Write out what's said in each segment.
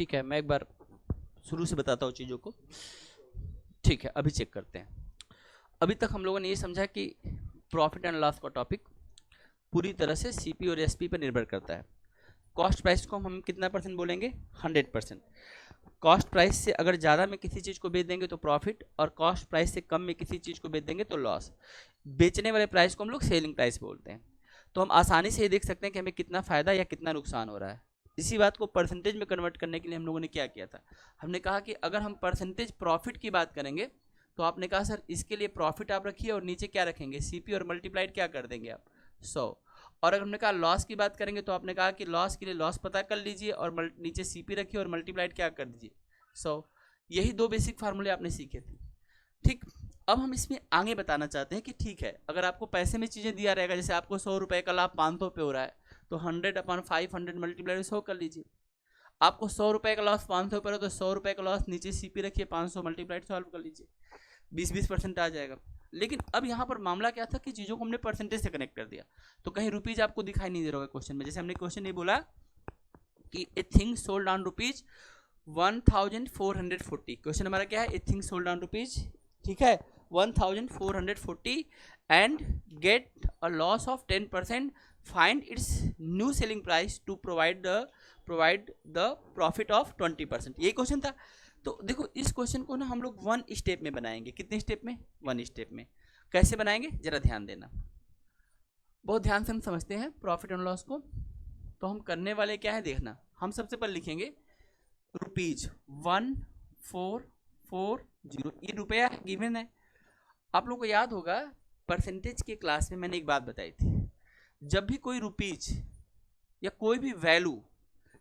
ठीक है, मैं एक बार शुरू से बताता हूँ चीज़ों को। ठीक है, अभी चेक करते हैं। अभी तक हम लोगों ने ये समझा कि प्रॉफिट एंड लॉस का टॉपिक पूरी तरह से सीपी और एसपी पर निर्भर करता है। कॉस्ट प्राइस को हम कितना परसेंट बोलेंगे? 100%। कॉस्ट प्राइस से अगर ज़्यादा में किसी चीज़ को बेच देंगे तो प्रॉफिट, और कॉस्ट प्राइस से कम में किसी चीज़ को बेच देंगे तो लॉस। बेचने वाले प्राइस को हम लोग सेलिंग प्राइस बोलते हैं। तो हम आसानी से ये देख सकते हैं कि हमें कितना फ़ायदा या कितना नुकसान हो रहा है। इसी बात को परसेंटेज में कन्वर्ट करने के लिए हम लोगों ने क्या किया था, हमने कहा कि अगर हम परसेंटेज प्रॉफिट की बात करेंगे तो आपने कहा सर इसके लिए प्रॉफिट आप रखिए और नीचे क्या रखेंगे, सीपी, और मल्टीप्लाइड क्या कर देंगे आप 100। और अगर हमने कहा लॉस की बात करेंगे तो आपने कहा कि लॉस के लिए लॉस पता कर लीजिए और नीचे सीपी रखिए और मल्टीप्लाइड क्या कर दीजिए 100। यही दो बेसिक फार्मूले आपने सीखे थे। ठीक, अब हम इसमें आगे बताना चाहते हैं कि ठीक है, अगर आपको पैसे में चीज़ें दिया रहेगा, जैसे आपको 100 रुपये का लाभ 500 पे हो रहा है तो 100/500 मल्टीप्लाइड 100 कर लीजिए। आपको 100 रुपये का लॉस 500 पर है तो 100 रुपये का लॉस नीचे सीपी रखिए, 500 मल्टीप्लाइड सॉल्व कर लीजिए, 20% आ जाएगा। लेकिन अब यहाँ पर मामला क्या था कि चीज़ों को हमने परसेंटेज से कनेक्ट कर दिया, तो कहीं रुपीज़ आपको दिखाई नहीं दे रहा होगा क्वेश्चन में। जैसे हमने क्वेश्चन ये बोला कि a thing sold on rupees 1440। Question हमारा क्या है? A thing sold on rupees, ठीक है, 1440 and get a loss of 10%, find its new selling price to provide the profit of 20%। यही क्वेश्चन था। तो देखो इस क्वेश्चन को ना हम लोग 1 स्टेप में बनाएंगे। कितने स्टेप में? 1 स्टेप में। कैसे बनाएंगे जरा ध्यान देना, बहुत ध्यान से हम समझते हैं प्रॉफिट एंड लॉस को। तो हम करने वाले क्या है देखना, हम सबसे पहले लिखेंगे रुपीज 1440, ये रुपया गिवन है। आप लोगों को याद होगा परसेंटेज के क्लास में मैंने एक बात बताई थी, जब भी कोई रुपीज या कोई भी वैल्यू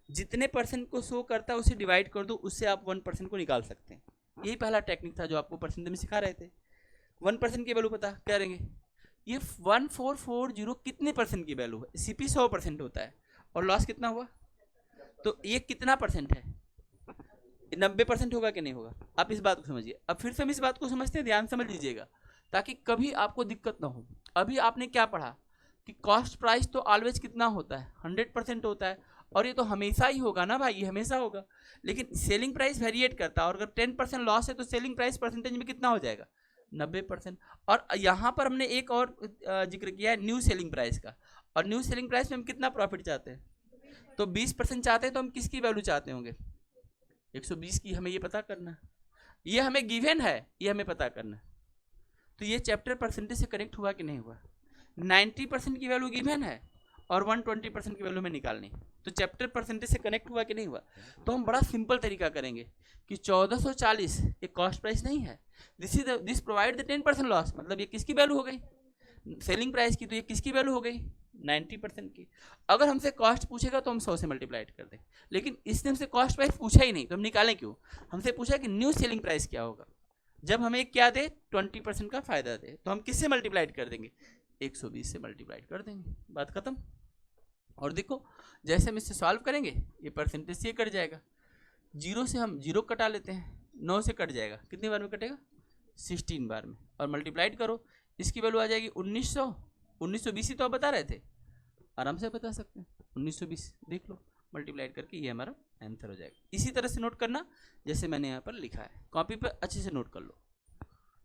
जितने परसेंट को शो करता है उसे डिवाइड कर दो, उससे आप 1% को निकाल सकते हैं। यही पहला टेक्निक था जो आपको परसेंटेज में सिखा रहे थे। 1% की वैल्यू पता करेंगे, ये 1440 कितने परसेंट की वैल्यू है? सीपी 100% होता है और लॉस कितना हुआ, तो ये कितना परसेंट है? 90% होगा कि नहीं होगा? आप इस बात को समझिए। अब फिर से हम इस बात को समझते हैं, ध्यान समझ लीजिएगा ताकि कभी आपको दिक्कत ना हो। अभी आपने क्या पढ़ा कि कॉस्ट प्राइस तो ऑलवेज कितना होता है? 100% होता है, और ये तो हमेशा ही होगा ना भाई, ये हमेशा होगा। लेकिन सेलिंग प्राइस वेरिएट करता है, और अगर 10% लॉस है तो सेलिंग प्राइस परसेंटेज में कितना हो जाएगा? 90%। और यहाँ पर हमने एक और जिक्र किया है न्यू सेलिंग प्राइस का, और न्यू सेलिंग प्राइस में हम कितना प्रॉफिट चाहते हैं? तो 20% चाहते हैं, तो हम किसकी वैल्यू चाहते होंगे? 120 की। हमें ये पता करना है, ये हमें गिवन है, ये हमें पता करना है। तो ये चैप्टर परसेंटेज से कनेक्ट हुआ कि नहीं हुआ? 90% की वैल्यू गिवन है और 120% की वैल्यू में निकालनी, तो चैप्टर परसेंटेज से कनेक्ट हुआ कि नहीं हुआ? तो हम बड़ा सिंपल तरीका करेंगे कि 1440 ये कॉस्ट प्राइस नहीं है, दिस प्रोवाइड द 10% लॉस, मतलब ये किसकी वैल्यू हो गई? सेलिंग प्राइस की। तो ये किसकी वैल्यू हो गई? 90% की। अगर हमसे कॉस्ट पूछेगा तो हम 100 से मल्टीप्लाइड कर दें, लेकिन इसने हमसे कॉस्ट प्राइस पूछा ही नहीं, तो हम निकालें क्यों? हमसे पूछा कि न्यू सेलिंग प्राइस क्या होगा। जब हमें क्या दे? 20% का फायदा दे, तो हम किससे मल्टीप्लाइड कर देंगे? 120 से मल्टीप्लाइड कर देंगे, बात खत्म। और देखो जैसे हम इससे सॉल्व करेंगे ये परसेंटेज से कट जाएगा, 0 से हम 0 कटा लेते हैं, 9 से कट जाएगा, कितनी बार में कटेगा? 16 बार में। और मल्टीप्लाइड करो, इसकी वैल्यू आ जाएगी 1900। 1920 ही तो आप बता रहे थे, आराम से बता सकते हैं 1920, देख लो मल्टीप्लाइड करके, ये हमारा आंसर हो जाएगा। इसी तरह से नोट करना जैसे मैंने यहाँ पर लिखा है, कॉपी पर अच्छे से नोट कर लो,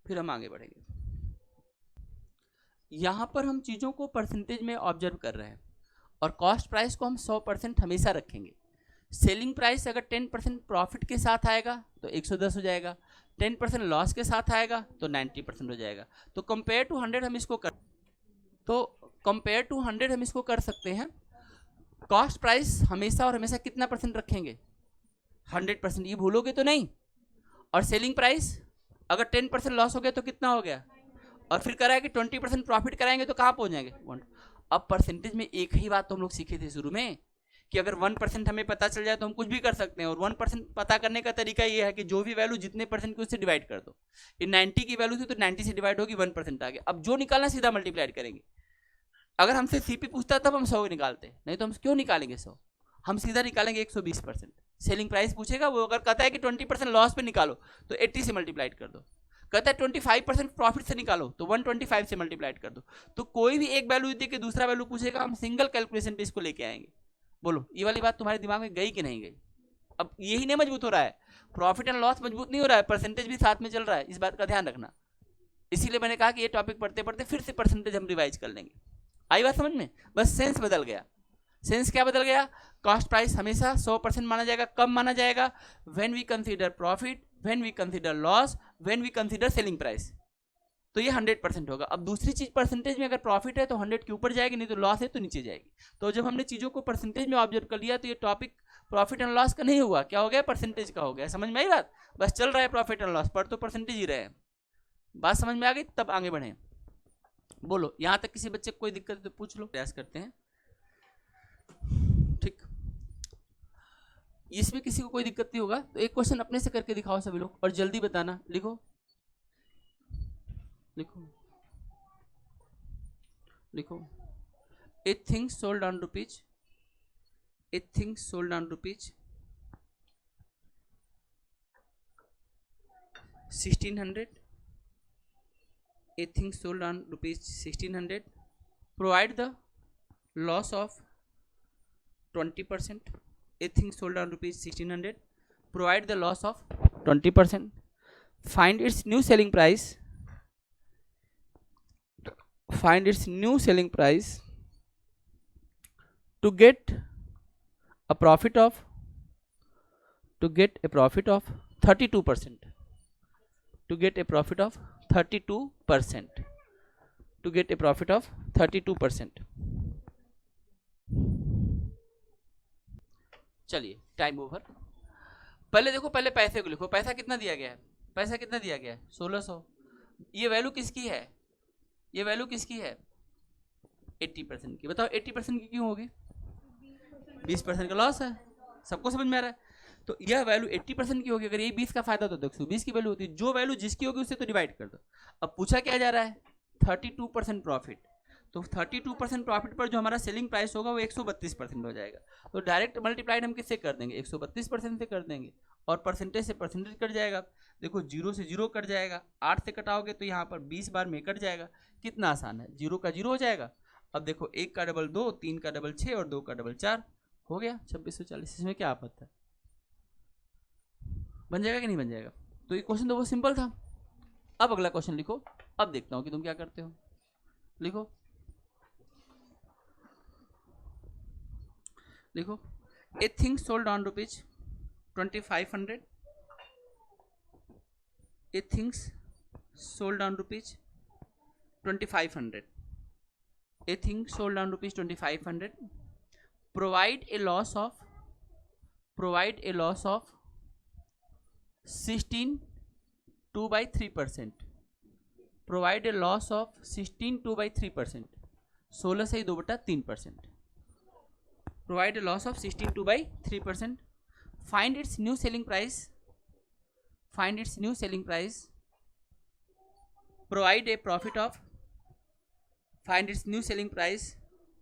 फिर हम आगे बढ़ेंगे। यहाँ पर हम चीज़ों को परसेंटेज में ऑब्जर्व कर रहे हैं, और कॉस्ट प्राइस को हम 100% हमेशा रखेंगे। सेलिंग प्राइस अगर 10% प्रॉफिट के साथ आएगा तो 110 हो जाएगा, 10% लॉस के साथ आएगा तो 90% हो जाएगा। तो कंपेयर टू 100 हम इसको कर सकते हैं। कॉस्ट प्राइस हमेशा और हमेशा कितना परसेंट रखेंगे? 100%, ये भूलोगे तो नहीं। और सेलिंग प्राइस अगर 10% लॉस हो गया तो कितना हो गया? और फिर कराया कि 20% प्रॉफिट कराएंगे तो कहाँ पहुँच जाएंगे? 1। अब परसेंटेज में एक ही बात तो हम लोग सीखे थे शुरू में कि अगर 1% हमें पता चल जाए तो हम कुछ भी कर सकते हैं, और 1% पता करने का तरीका ये है कि जो भी वैल्यू जितने परसेंट की उससे डिवाइड कर दो। ये 90 की वैल्यू थी तो 90 से डिवाइड होगी, 1% आ गया। अब जो निकालना सीधा मल्टीप्लाइड करेंगे। अगर हमसे सीपी पूछता तब हम 100 निकालते, नहीं तो हम क्यों निकालेंगे 100? हम सीधा निकालेंगे 120%। सेलिंग प्राइस पूछेगा, वो अगर कहता है कि 20% लॉस पे निकालो तो 80 से मल्टीप्लाइड कर दो, कहता है 25% प्रॉफिट से निकालो तो 125 से मल्टीप्लाइड कर दो। तो कोई भी एक वैल्यू दे के दूसरा वैल्यू पूछेगा, हम सिंगल कैलकुलेशन पे इसको लेके आएंगे। बोलो ये वाली बात तुम्हारे दिमाग में गई कि नहीं गई? अब यही नहीं मजबूत हो रहा है, प्रॉफिट एंड लॉस मजबूत नहीं हो रहा है, परसेंटेज भी साथ में चल रहा है, इस बात का ध्यान रखना। इसीलिए मैंने कहा कि ये टॉपिक पढ़ते पढ़ते फिर से परसेंटेज हम रिवाइज कर लेंगे। आई बात समझ में? बस सेंस बदल गया। सेंस क्या बदल गया? कॉस्ट प्राइस हमेशा 100% माना जाएगा। कब माना जाएगा? When we consider profit, when we consider loss, when we consider selling price. तो ये 100% होगा। अब दूसरी चीज, परसेंटेज में अगर प्रॉफिट है तो 100 के ऊपर जाएगी, नहीं तो लॉस है तो नीचे जाएगी। तो जब हमने चीजों को परसेंटेज में ऑब्जर्व कर लिया तो ये टॉपिक प्रॉफिट एंड लॉस का नहीं हुआ, क्या हो गया? परसेंटेज का हो गया। समझ में आई बात? बस चल रहा है प्रॉफिट एंड लॉस पर, तो परसेंटेज ही रहे हैं। बात समझ में आ गई? तब आगे बढ़े। बोलो, यहां तक किसी बच्चे को कोई दिक्कत तो पूछ लो, प्रयास करते हैं। ठीक, इसमें किसी को कोई दिक्कत नहीं होगा तो एक क्वेश्चन अपने से करके दिखाओ सभी लोग, और जल्दी बताना। लिखो लिखो लिखो। ए thing sold on rupees, A thing sold on rupees 1600, a thing sold on rupees 1600, provide the loss of 20%. A thing sold on rupees 1600, provide the loss of 20%. Find its new selling price, find its new selling price to get a profit of 32%, to get a profit of 32%, to get a profit of 32%. चलिए, time over. पहले देखो, पहले पैसे को लिखो। पैसा कितना दिया गया है? पैसा कितना दिया गया है? 1600। ये वैल्यू किसकी है? ये वैल्यू किसकी है? 80% की। बताओ 80% की क्यों होगी? 20% का लॉस है। सबको समझ में आ रहा है? तो यह वैल्यू 80% की होगी। अगर ये 20 का फायदा तो 120 की वैल्यू होती है। जो वैल्यू जिसकी होगी उससे तो डिवाइड कर दो। अब पूछा क्या जा रहा है? 32% प्रॉफिट। तो 32% प्रॉफिट पर जो हमारा सेलिंग प्राइस होगा वो 132% हो जाएगा। तो डायरेक्ट मल्टीप्लाइड हम किससे कर देंगे? 132% से कर देंगे, और परसेंटेज से परसेंटेज कट जाएगा। देखो 0 से 0 कट जाएगा, 8 से कटाओगे तो यहाँ पर 20 बार में कट जाएगा। कितना आसान है, 0 का 0 हो जाएगा। अब देखो 1 का डबल 2, 3 का डबल 6 और 2 का डबल 4 हो गया 2640। इसमें क्या आपत्ति है? बन जाएगा कि नहीं बन जाएगा? तो ये क्वेश्चन तो बहुत सिंपल था। अब अगला क्वेश्चन लिखो। अब देखता हूं कि तुम क्या करते हो। लिखो लिखो। ए thing sold on rupees 2500, A things sold on rupees 2500, A thing sold on rupees 2500, provide a loss of 16.2/3%, provide a loss of 16.2/3%, 16 से 2/3%, provide a loss of 16.2/3%, find its new selling price, find its new selling price, provide a profit of, find its new selling price,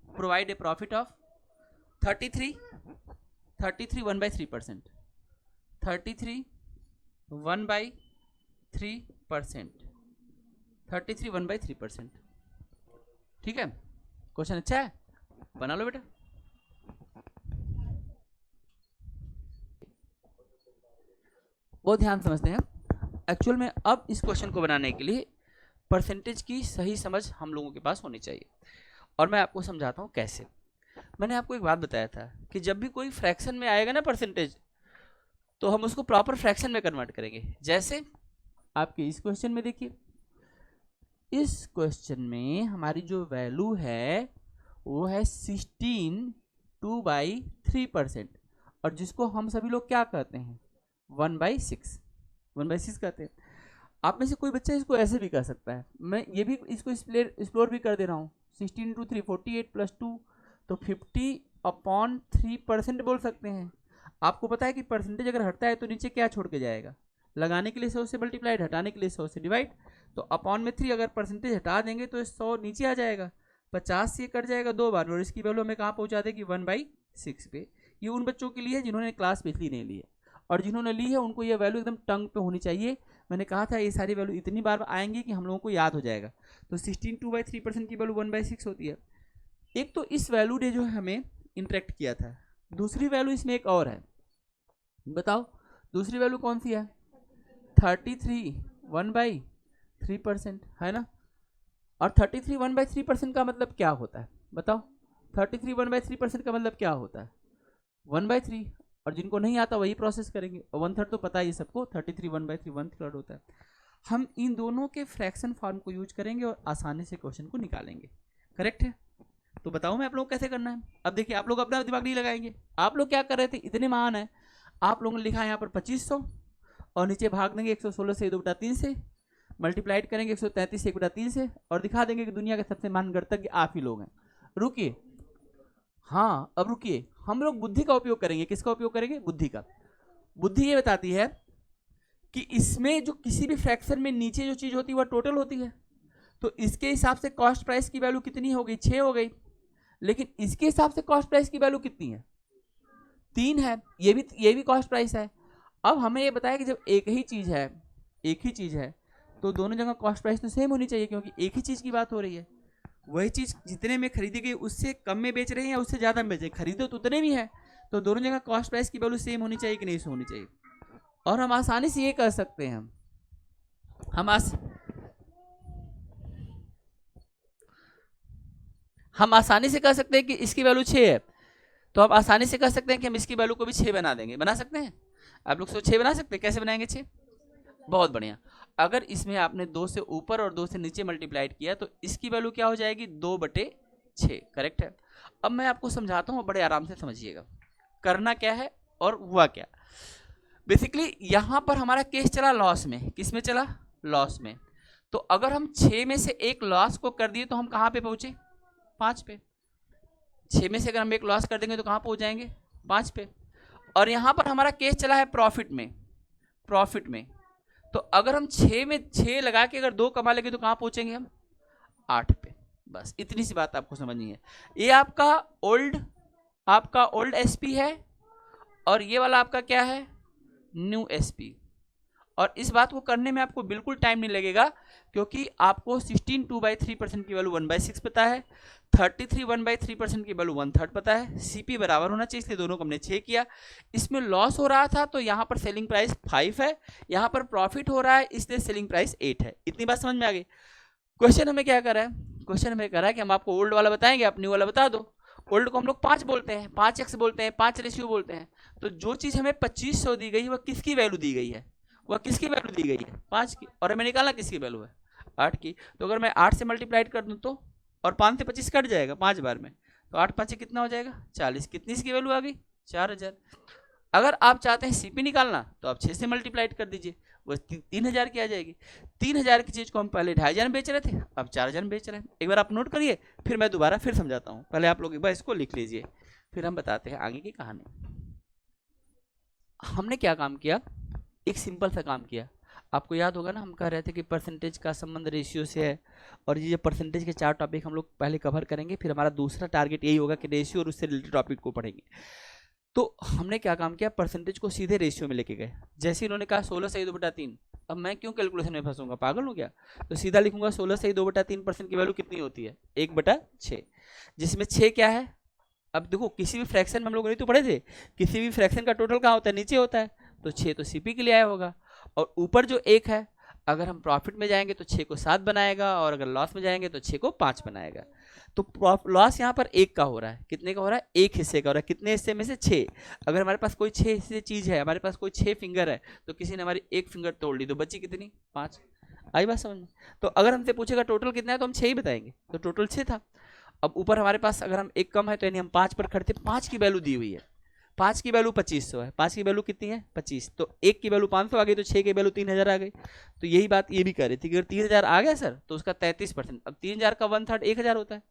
provide a profit of 33 1/3%, 33 1/3%, 33 1/3%। ठीक है, question अच्छा है, बना लो बेटा। बहुत ध्यान समझते हैं। एक्चुअल में अब इस क्वेश्चन को बनाने के लिए परसेंटेज की सही समझ हम लोगों के पास होनी चाहिए, और मैं आपको समझाता हूँ कैसे। मैंने आपको एक बात बताया था कि जब भी कोई फ्रैक्शन में आएगा ना परसेंटेज, तो हम उसको प्रॉपर फ्रैक्शन में कन्वर्ट करेंगे। जैसे आपके इस क्वेश्चन में देखिए, इस क्वेश्चन में हमारी जो वैल्यू है वो है 16.2/3%, और जिसको हम सभी लोग क्या कहते हैं? 1/6 कहते हैं। आप में से कोई बच्चा इसको ऐसे भी कर सकता है। मैं ये भी इसको एक्सप्लोर भी कर दे रहा हूँ। 16 × 3 48 + 2 तो 50/3% बोल सकते हैं। आपको पता है कि परसेंटेज अगर हटता है तो नीचे क्या छोड़ के जाएगा? लगाने के लिए 100 से मल्टीप्लाइड, हटाने के लिए 100 से डिवाइड। तो अपॉन में 3 अगर परसेंटेज हटा देंगे तो 100 नीचे आ जाएगा, 50 से कट जाएगा 2 बार, और इसकी वैल्यू हमें कहाँ पहुँचा देगी? 1/6 पे। ये उन बच्चों के लिए जिन्होंने क्लास पिछली नहीं ली है, और जिन्होंने ली है उनको ये वैल्यू एकदम टंग पे होनी चाहिए। मैंने कहा था ये सारी वैल्यू इतनी बार आएंगी कि हम लोगों को याद हो जाएगा। तो 16.2/3% की वैल्यू 1/6 होती है। एक तो इस वैल्यू ने जो है हमें इंटरेक्ट किया था, दूसरी वैल्यू इसमें एक और है। बताओ दूसरी वैल्यू कौन सी है? 33 1/3% है ना। और 33 1/3% का मतलब क्या होता है बताओ? 33 1/3% का मतलब क्या होता है? 1/3। और जिनको नहीं आता वही प्रोसेस करेंगे। 1/3 तो पता ही सबको, 33 1/3 1/3 होता है। हम इन दोनों के फ्रैक्शन फॉर्म को यूज करेंगे और आसानी से क्वेश्चन को निकालेंगे। करेक्ट है? तो बताओ मैं आप लोग कैसे करना है। अब देखिए आप लोग अपना दिमाग नहीं लगाएंगे। आप लोग क्या कर रहे थे, इतने महान है, आप लोगों ने लिखा है यहाँ पर 2500 और नीचे भाग देंगे 116 से 2/3 से, मल्टीप्लाइड करेंगे 133 से 1/3 से और दिखा देंगे कि दुनिया के सबसे महान गणितज्ञ आप ही लोग हैं। रुकिए, हाँ अब रुकिए, हम लोग बुद्धि का उपयोग करेंगे। किसका उपयोग करेंगे? बुद्धि का। बुद्धि ये बताती है कि इसमें जो किसी भी फ्रैक्शन में नीचे जो चीज होती है वह टोटल होती है। तो इसके हिसाब से कॉस्ट प्राइस की वैल्यू कितनी हो गई? 6 हो गई। लेकिन इसके हिसाब से कॉस्ट प्राइस की वैल्यू कितनी है? 3 है। ये भी कॉस्ट प्राइस है। अब हमें ये बताया कि जब एक ही चीज है तो दोनों जगह कॉस्ट प्राइस तो सेम होनी चाहिए, क्योंकि एक ही चीज की बात हो रही है। वही चीज जितने में खरीदी गई उससे कम में बेच रहे हैं या उससे ज्यादा में बेच रहे हैं, खरीदे तो उतने भी है, तो दोनों जगह कॉस्ट प्राइस की वैल्यू सेम होनी चाहिए कि नहीं होनी चाहिए। और हम आसानी से ये कर सकते हैं, हम आसानी से कर सकते हैं कि इसकी वैल्यू 6 है, तो आप आसानी से कर सकते हैं कि हम इसकी वैल्यू को भी 6 बना देंगे। बना सकते हैं? आप लोग 6 बना सकते हैं। कैसे बनाएंगे 6? बहुत बढ़िया। अगर इसमें आपने 2 से ऊपर और 2 से नीचे मल्टीप्लाइड किया तो इसकी वैल्यू क्या हो जाएगी? 2/6। करेक्ट है? अब मैं आपको समझाता हूँ, बड़े आराम से समझिएगा करना क्या है और हुआ क्या। बेसिकली यहां पर हमारा केस चला लॉस में। किस में चला? लॉस में। तो अगर हम 6 में से एक लॉस को कर दिए तो हम कहां पे पहुंचे? 5 पे। 6 में से अगर हम एक लॉस कर देंगे तो कहां पहुंच जाएंगे? 5 पे। और यहां पर हमारा केस चला है प्रॉफिट में। तो अगर हम 6 में 6 लगा के अगर 2 कमा लेंगे तो कहां पहुंचेंगे हम? 8 पे। बस इतनी सी बात आपको समझनी है। ये आपका ओल्ड एसपी है और ये वाला आपका क्या है? New SP. और इस बात को करने में आपको बिल्कुल टाइम नहीं लगेगा, क्योंकि आपको 16 2/3% की वैल्यू 1/6 पता है, 33 1/3% की वैल्यू 1/3 पता है, सीपी बराबर होना चाहिए, इसलिए दोनों को हमने 6 किया। इसमें लॉस हो रहा था तो यहाँ पर सेलिंग प्राइस 5 है, यहाँ पर प्रॉफिट हो रहा है इसलिए सेलिंग प्राइस 8 है। इतनी बात समझ में आ गई? क्वेश्चन हमें क्या कर रहा है? क्वेश्चन हमें कर रहा है कि हम आपको ओल्ड वाला बताएंगे, आप न्यू वाला बता दो। ओल्ड को हम लोग 5 बोलते हैं, 5x बोलते हैं, 5 रेशियो बोलते हैं। तो जो चीज हमें 2500 दी गई है वह किसकी वैल्यू दी गई है? वह किसकी वैल्यू दी गई है? 5 की। और हमें निकालना किसकी वैल्यू है? 8 की। तो अगर मैं 8 से मल्टीप्लाइड कर दूं तो, और 5 से 25 कट जाएगा 5 बार में, तो 8 5 कितना हो जाएगा? 40। कितनी इसकी वैल्यू आ गई? 4000। अगर आप चाहते हैं सीपी निकालना तो आप 6 से मल्टीप्लाइड कर दीजिए, वो 3000 की आ जाएगी। 3000 की चीज को हम पहले 2500 में बेच रहे थे, अब 4000 में बेच रहे हैं। एक बार आप नोट करिए, फिर मैं दोबारा फिर समझाता हूँ। पहले आप लोग एक बार इसको लिख लीजिए, फिर हम बताते हैं आगे की कहानी। हमने क्या काम किया? एक सिंपल सा काम किया। आपको याद होगा ना, हम कह रहे थे कि परसेंटेज का संबंध रेशियो से है, और ये परसेंटेज के 4 टॉपिक हम लोग पहले कवर करेंगे, फिर हमारा दूसरा टारगेट यही होगा कि रेशियो और उससे रिलेटेड टॉपिक को पढ़ेंगे। तो हमने क्या काम किया? परसेंटेज को सीधे रेशियो में लेके गए। जैसे इन्होंने कहा 16 सही 2/3, अब मैं क्यों कैलकुलेशन में फंसूंगा? पागल हो गया? तो सीधा लिखूंगा 16 सही 2/3% की वैल्यू कितनी होती है? 1/6, जिसमें 6 क्या है? अब देखो किसी भी फ्रैक्शन में हम लोग नहीं तो पढ़े थे, किसी भी फ्रैक्शन का टोटल कहाँ होता है? नीचे होता है। तो 6 तो सीपी के लिए आया होगा, और ऊपर जो 1 है, अगर हम प्रॉफिट में जाएंगे तो 6 को 7 बनाएगा, और अगर लॉस में जाएंगे तो 6 को 5 बनाएगा। तो लॉस यहाँ पर 1 का हो रहा है। कितने का हो रहा है? 1 हिस्से का हो रहा है। कितने हिस्से में से? 6। अगर हमारे पास कोई 6 हिस्से चीज है, हमारे पास कोई 6 फिंगर है, तो किसी ने हमारी 1 फिंगर तोड़ ली, तो बची कितनी? 5। आई बात समझ में? तो अगर हमसे पूछेगा टोटल कितना है तो हम 6 ही बताएंगे, तो टोटल 6 था। अब ऊपर हमारे पास अगर हम 1 कम है तो यानी हम 5 पर खड़े थे। 5 की वैल्यू दी हुई है, 5 की वैल्यू 2500 है। 5 की वैल्यू कितनी है? 25। तो 1 की वैल्यू 500 आ गई, तो 6 की वैल्यू 3000 आ गई। तो यही बात ये भी कह रही थी कि अगर 3000 आ गया सर तो उसका 33%। अब 3000 का 1/3 1000 होता है।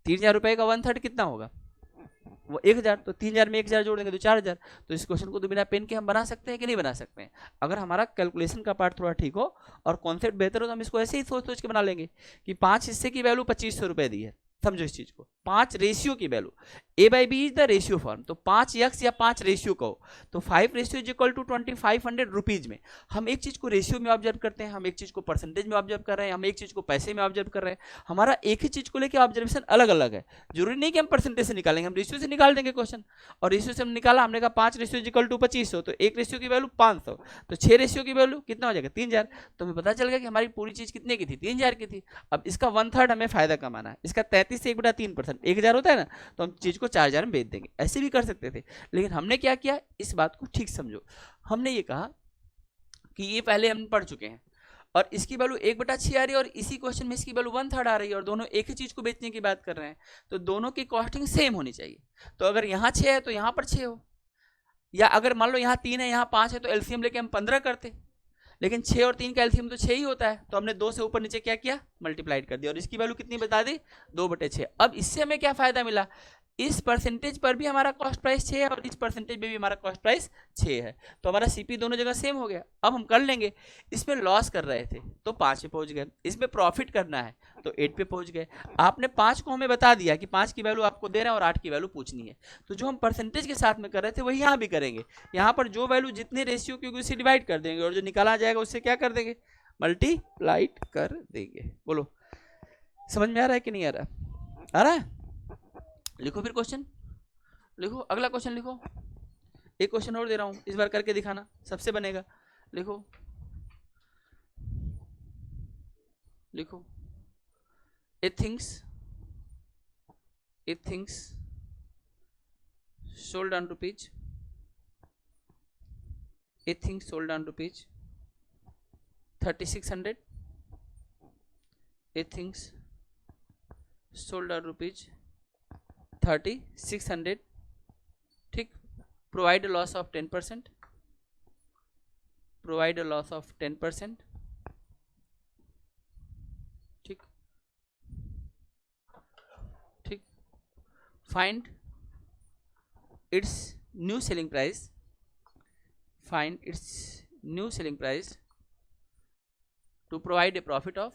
3000 रुपए का 1/3 कितना होगा? वो 1000। तो 3000 में 1000 जोड़ देंगे तो 4000। तो इस क्वेश्चन को तो बिना पेन के हम बना सकते हैं कि नहीं बना सकते हैं? अगर हमारा कैलकुलेशन का पार्ट थोड़ा ठीक हो और कॉन्सेप्ट बेहतर हो तो हम इसको ऐसे ही सोच सोच के बना लेंगे कि 5 हिस्से की वैल्यू 2500 रुपए दी है, समझो इस चीज को, 5 रेशियो की value, a by b is the ratio form, तो 5x या 5 रेशियो कहो तो 5 ratio is equal to 2500 rupees में। हम एक चीज को रेशियो में ऑब्जर्व करते हैं, हम एक चीज को परसेंटेज में ऑब्जर्व कर रहे हैं, हम एक चीज को पैसे में ऑब्जर्व कर रहे हैं, हमारा एक ही चीज को लेकर ऑब्जर्वेशन अलग अलग है। जरूरी नहीं कि हम परसेंटेज से निकालेंगे, हम रेशियो से निकाल देंगे क्वेश्चन, और रेशियो से हम निकाला, हमने कहा 5 रेशियो इज इक्वल टू 2500, तो एक रेशियो की वैल्यू 500, तो 6 रेशियो की वैल्यू कितना हो जाएगा 3000। तो हमें पता चल गया कि हमारी पूरी चीज कितने की थी 3000 की थी। अब इसका 1/3 हमें फायदा कमाना है, इसका 33 से 1/3%, 1000 होता है ना, तो हम चीज को 4000 में बेच देंगे, ऐसे भी कर सकते थे। लेकिन हमने क्या किया, इस बात को ठीक समझो, हमने ये कहा कि ये पहले हम पढ़ चुके हैं और इसकी वैल्यू 1/6 आ रही है और इसी क्वेश्चन में इसकी वैल्यू 1/3 आ रही है और दोनों एक ही चीज को बेचने की बात कर रहे हैं, तो दोनों की कॉस्टिंग सेम होनी चाहिए। तो अगर यहाँ 6 है तो यहाँ पर 6 हो, या अगर मान लो यहाँ 3 है यहाँ 5 है तो एलसीएम लेके हम 15 करते, लेकिन 6 और 3 का एलसीएम तो 6 ही होता है, तो हमने 2 से ऊपर नीचे क्या किया, मल्टीप्लाइड कर दिया और इसकी वैल्यू कितनी बता दी 2/6। अब इससे हमें क्या फायदा मिला, इस परसेंटेज पर भी हमारा कॉस्ट प्राइस 6 है और इस परसेंटेज में भी हमारा कॉस्ट प्राइस 6 है, तो हमारा सीपी दोनों जगह सेम हो गया। अब हम कर लेंगे, इसमें लॉस कर रहे थे तो 5 पे पहुंच गए, इसमें प्रॉफिट करना है तो 8 पे पहुंच गए। आपने 5 को हमें बता दिया कि 5 की वैल्यू आपको दे रहे हैं और 8 की वैल्यू पूछनी है, तो जो हम परसेंटेज के साथ में कर रहे थे वही यहाँ भी करेंगे। यहाँ पर जो वैल्यू जितने रेशियो की उससे डिवाइड कर देंगे और जो निकाला जाएगा उससे क्या कर देंगे, मल्टीप्लाइड कर देंगे। बोलो समझ में आ रहा है कि नहीं आ रहा, आ रहा है? लिखो फिर क्वेश्चन लिखो, अगला क्वेश्चन लिखो, एक क्वेश्चन और दे रहा हूं, इस बार करके दिखाना, सबसे बनेगा। लिखो लिखो, ए things sold on rupees, a thing sold on rupees 3600, a things sold on rupees 3600, ठीक, provide a loss of 10%, provide a loss of 10%, ठीक ठीक, find its new selling price, find its new selling price to provide a profit of,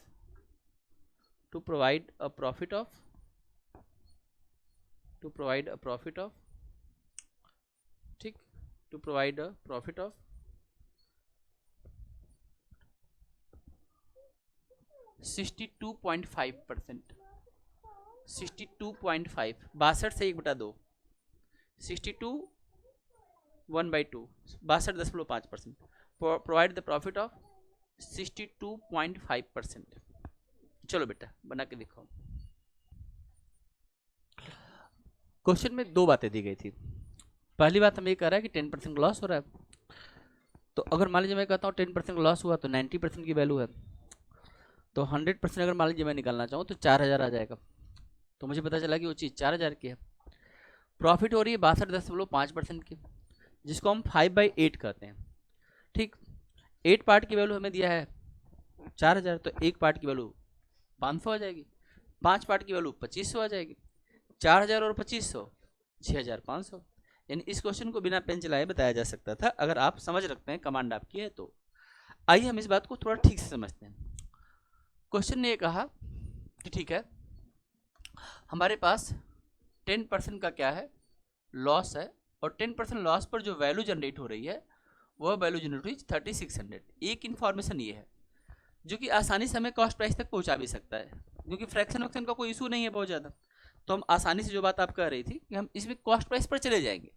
to provide a profit of, to provide a profit of, ठीक, to provide a profit of 62.5%, 62.5, 62 से 1/2, 62 1/2, 62.5%, provide the profit of 62.5%। चलो बेटा बना के दिखाओ। Question में 2 बातें दी गई थी। पहली बात हमें ये कह रहा है कि 10% लॉस हो रहा है, तो अगर मान लीजिए मैं कहता हूँ 10% लॉस हुआ तो 90% की वैल्यू है, तो 100% अगर मान लीजिए मैं निकालना चाहूँ तो 4000 आ जाएगा, तो मुझे पता चला कि वो चीज़ 4000 की है। प्रॉफिट हो रही है 62.5% की, जिसको हम 5/8 कहते हैं, ठीक। 8 पार्ट की वैल्यू हमें दिया है 4000, तो 1 पार्ट की वैल्यू 500 आ जाएगी, 5 पार्ट की वैल्यू 2500 आ जाएगी, 4000 और 2500 6500। यानी इस क्वेश्चन को बिना पेन चलाए बताया जा सकता था, अगर आप समझ रखते हैं, कमांड आपकी है तो। आइए हम इस बात को थोड़ा ठीक से समझते हैं। क्वेश्चन ने ये कहा कि ठीक है, हमारे पास 10% का क्या है, लॉस है, और 10% लॉस पर जो वैल्यू जनरेट हो रही है वह वैल्यू जनरेट हुई 3600। एक इन्फॉर्मेशन ये है जो कि आसानी से हमें कॉस्ट प्राइस तक पहुंचा भी सकता है, क्योंकि फ्रैक्शन ऑप्शन का कोई इशू नहीं है बहुत ज़्यादा, तो हम आसानी से जो बात आप कह रही थी कि हम इसमें कॉस्ट प्राइस पर चले जाएंगे।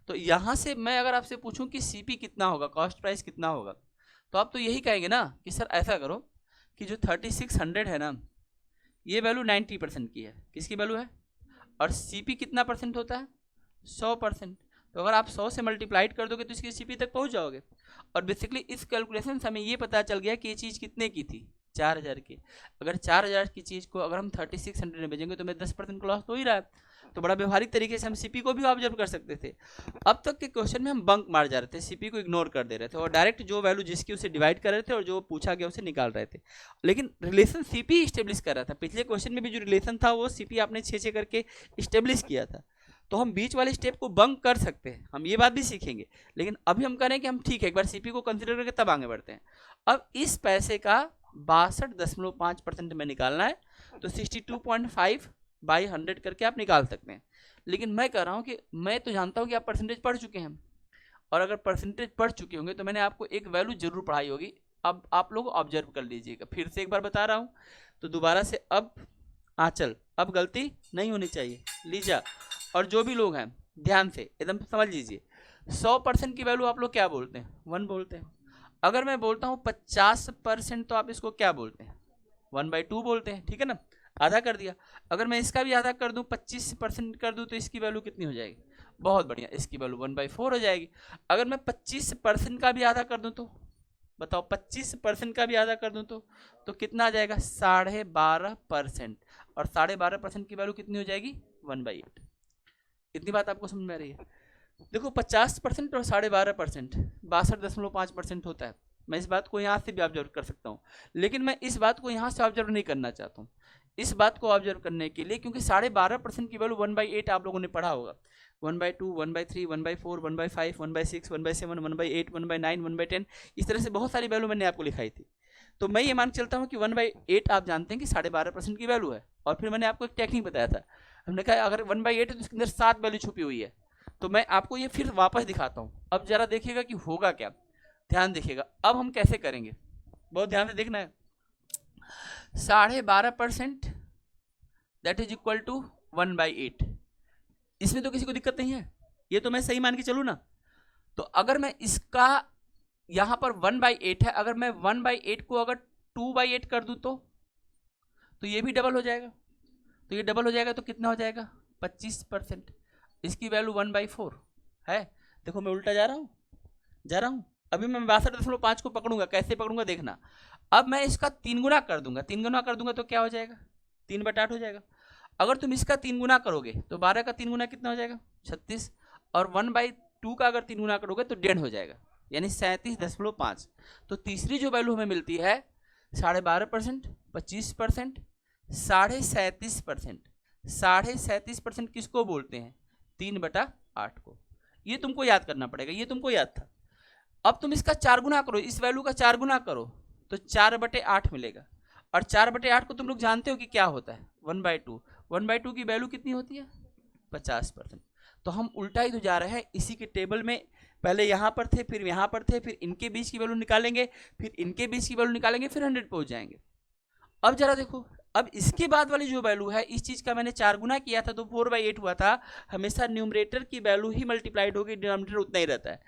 तो यहाँ से मैं अगर आपसे पूछूं कि सीपी कितना होगा, कॉस्ट प्राइस कितना होगा, तो आप तो यही कहेंगे ना कि सर ऐसा करो कि जो 3600 है ना, ये वैल्यू 90% की है, किसकी वैल्यू है, और सीपी कितना परसेंट होता है 100%, तो अगर आप 100 से मल्टीप्लाइड कर दोगे तो इसकी सीपी तक पहुंच जाओगे। और बेसिकली इस कैलकुलेशन से हमें ये पता चल गया कि ये चीज़ कितने की थी, 4000 की। अगर 4000 की चीज़ को अगर हम 3600 में बेचेंगे तो हमें 10% का लॉस हो ही रहा है, तो बड़ा व्यवहारिक तरीके से हम सीपी को भी ऑब्जर्व कर सकते थे। अब तक के क्वेश्चन में हम बंक मार जा रहे थे, सीपी को इग्नोर कर दे रहे थे और डायरेक्ट जो वैल्यू जिसकी उसे डिवाइड कर रहे थे और जो पूछा गया उसे निकाल रहे थे, लेकिन रिलेशन सीपी इस्टेब्लिश कर रहा था। पिछले क्वेश्चन में भी जो रिलेशन था वो सीपी आपने 6 करके इस्टेब्लिश किया था, तो हम बीच वाले स्टेप को बंक कर सकते हैं, हम ये बात भी सीखेंगे। लेकिन अभी हम करें कि हम ठीक है एक बार सीपी को कंसीडर करके तब आगे बढ़ते हैं। अब इस पैसे का 62.5% में निकालना है, तो 62.5 बाई 100 करके आप निकाल सकते हैं। लेकिन मैं कह रहा हूँ कि मैं तो जानता हूँ कि आप परसेंटेज पढ़ चुके हैं, और अगर परसेंटेज पढ़ चुके होंगे तो मैंने आपको एक वैल्यू जरूर पढ़ाई होगी। अब आप लोग ऑब्जर्व कर लीजिएगा, फिर से एक बार बता रहा हूँ तो दोबारा से। अब आंचल, अब गलती नहीं होनी चाहिए, लीजा और जो भी लोग हैं ध्यान से एकदम समझ लीजिए। 100% की वैल्यू आप लोग क्या बोलते हैं? 1 बोलते हैं। अगर मैं बोलता हूँ 50% तो आप इसको क्या बोलते हैं? 1/2 बोलते हैं, ठीक है ना, आधा कर दिया। अगर मैं इसका भी आधा कर दूं, 25% कर दूं, तो इसकी वैल्यू कितनी हो जाएगी? बहुत बढ़िया, इसकी वैल्यू 1/4 हो जाएगी। अगर मैं 25% का भी आधा कर दूं तो बताओ, 25% का भी आधा कर दूं तो कितना आ जाएगा? 12.5%। और 12.5% की वैल्यू कितनी हो जाएगी? 1/8। इतनी बात आपको समझ में आ रही है? देखो 50% और 12.5% 62.5% होता है। मैं इस बात को यहाँ से भी ऑब्जर्व कर सकता हूँ, लेकिन मैं इस बात को यहाँ से ऑब्जर्व नहीं करना चाहता हूँ। इस बात को ऑब्जर्व करने के लिए, क्योंकि 12.5% की वैल्यू 1/8 आप लोगों ने पढ़ा होगा, 1/2, 1/3, 1/4, 1/5, 1/6, 1/7, 1/8, 1/9, 1/10, इस तरह से बहुत सारी वैल्यू मैंने आपको लिखाई थी। तो मैं ये मान चलता हूँ कि 1/8 आप जानते हैं कि 12.5% की वैल्यू है। और फिर मैंने आपको एक टेक्निक बताया था, हमने कहा अगर 1/8 है तो इसके अंदर 7 वैल्यू छुपी हुई है। तो मैं आपको ये फिर वापस दिखाता हूँ। अब जरा देखिएगा कि होगा क्या, ध्यान देखिएगा। अब हम कैसे करेंगे, बहुत ध्यान से देखना है। 12.5% दैट इज इक्वल टू 1/8। इसमें तो किसी को दिक्कत नहीं है, ये तो मैं सही मान के चलूँ ना। तो अगर मैं इसका यहाँ पर 1/8 है, अगर मैं 1/8 को अगर 2/8 कर दूँ तो ये भी डबल हो जाएगा। तो ये डबल हो जाएगा तो कितना हो जाएगा? 25%। इसकी वैल्यू 1/4 है। देखो मैं उल्टा जा रहा हूँ। अभी मैं 62.5 को पकड़ूंगा, कैसे पकड़ूंगा देखना। अब मैं इसका 3 गुना कर दूंगा, 3 गुना कर दूंगा तो क्या हो जाएगा? 3/8 हो जाएगा। अगर तुम इसका 3 गुना करोगे तो 12 का 3 गुना कितना हो जाएगा? 36। और 1/2 का अगर 3 गुना करोगे तो 1.5 हो जाएगा, यानी 37.5। तो तीसरी जो वैल्यू हमें मिलती है 12.5%, 25%, 37.5%। 37.5% किसको बोलते हैं? 3/8 को। ये तुमको याद करना पड़ेगा, ये तुमको याद था। अब तुम इसका 4 गुना करो, इस वैल्यू का 4 गुना करो तो 4/8 मिलेगा। और 4/8 को तुम लोग जानते हो कि क्या होता है? 1/2। 1/2 की वैल्यू कितनी होती है? 50%। तो हम उल्टा ही तो जा रहे हैं, इसी के टेबल में पहले यहाँ पर थे, फिर यहाँ पर थे, फिर इनके बीच की वैल्यू निकालेंगे, फिर इनके बीच की वैल्यू निकालेंगे, फिर 100 पहुंच जाएंगे। अब जरा देखो, अब इसके बाद वाली जो वैल्यू है, इस चीज का मैंने 4 गुना किया था तो 4/8 हुआ था। हमेशा न्यूमरेटर की वैल्यू ही मल्टीप्लाइड होगी, डिनोमिनेटर उतना ही रहता है।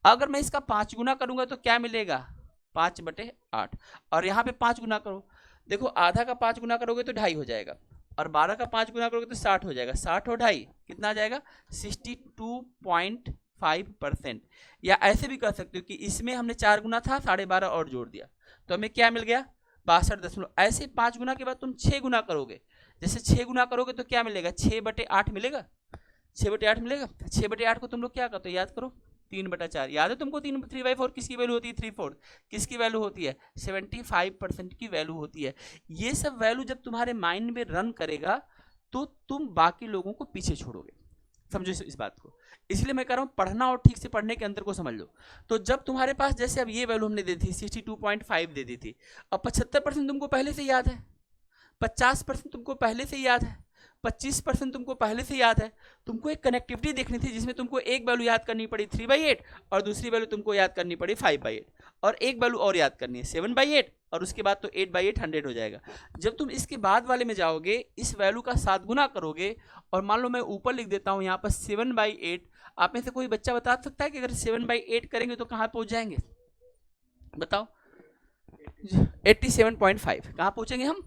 अगर मैं इसका 5 गुना करूंगा तो क्या मिलेगा? 5/8। और यहाँ पे 5 गुना करो, देखो आधा का 5 गुना करोगे तो 2.5 हो जाएगा, और 12 का 5 गुना करोगे तो 60 हो जाएगा। 60 और 2.5 कितना आ जाएगा? 62.5%। या ऐसे भी कर सकते हो कि इसमें हमने 4 गुना था, 12.5 और जोड़ दिया तो हमें क्या मिल गया? 62. ऐसे 5 गुना के बाद तुम 6 गुना करोगे, जैसे 6 गुना करोगे तो क्या मिलेगा? 6/8 मिलेगा। 6/8 मिलेगा। 6/8 को तुम लोग क्या करते हो? याद करो, 3/4 याद है तुमको? 3/4 किसकी वैल्यू होती है? 3/4 किसकी वैल्यू होती है? 75% की वैल्यू होती है। ये सब वैल्यू जब तुम्हारे माइंड में रन करेगा तो तुम बाकी लोगों को पीछे छोड़ोगे। समझो इस बात को। इसलिए मैं कह रहा हूँ पढ़ना और ठीक से पढ़ने के अंतर को समझ लो। तो जब तुम्हारे पास, जैसे अब ये वैल्यू हमने दे दी 62.5 दे दी थी, अब 75% तुमको पहले से याद है, 50% तुमको पहले से याद है, 25% तुमको पहले से याद है। तुमको एक कनेक्टिविटी देखनी थी जिसमें तुमको एक वैल्यू याद करनी पड़ी 3/8 और दूसरी वैल्यू तुमको याद करनी पड़ी 5/8 और एक वैल्यू और याद करनी है 7/8 और उसके बाद तो 8/8 100 हो जाएगा। जब तुम इसके बाद वाले में जाओगे, इस वैल्यू का 7 गुना करोगे और मान लो मैं ऊपर लिख देता हूँ यहाँ पर 7/8। आप में से कोई बच्चा बता सकता है कि अगर 7/8 करेंगे तो कहाँ पहुँच जाएंगे? बताओ। 87.5 कहाँ पहुँचेंगे हम?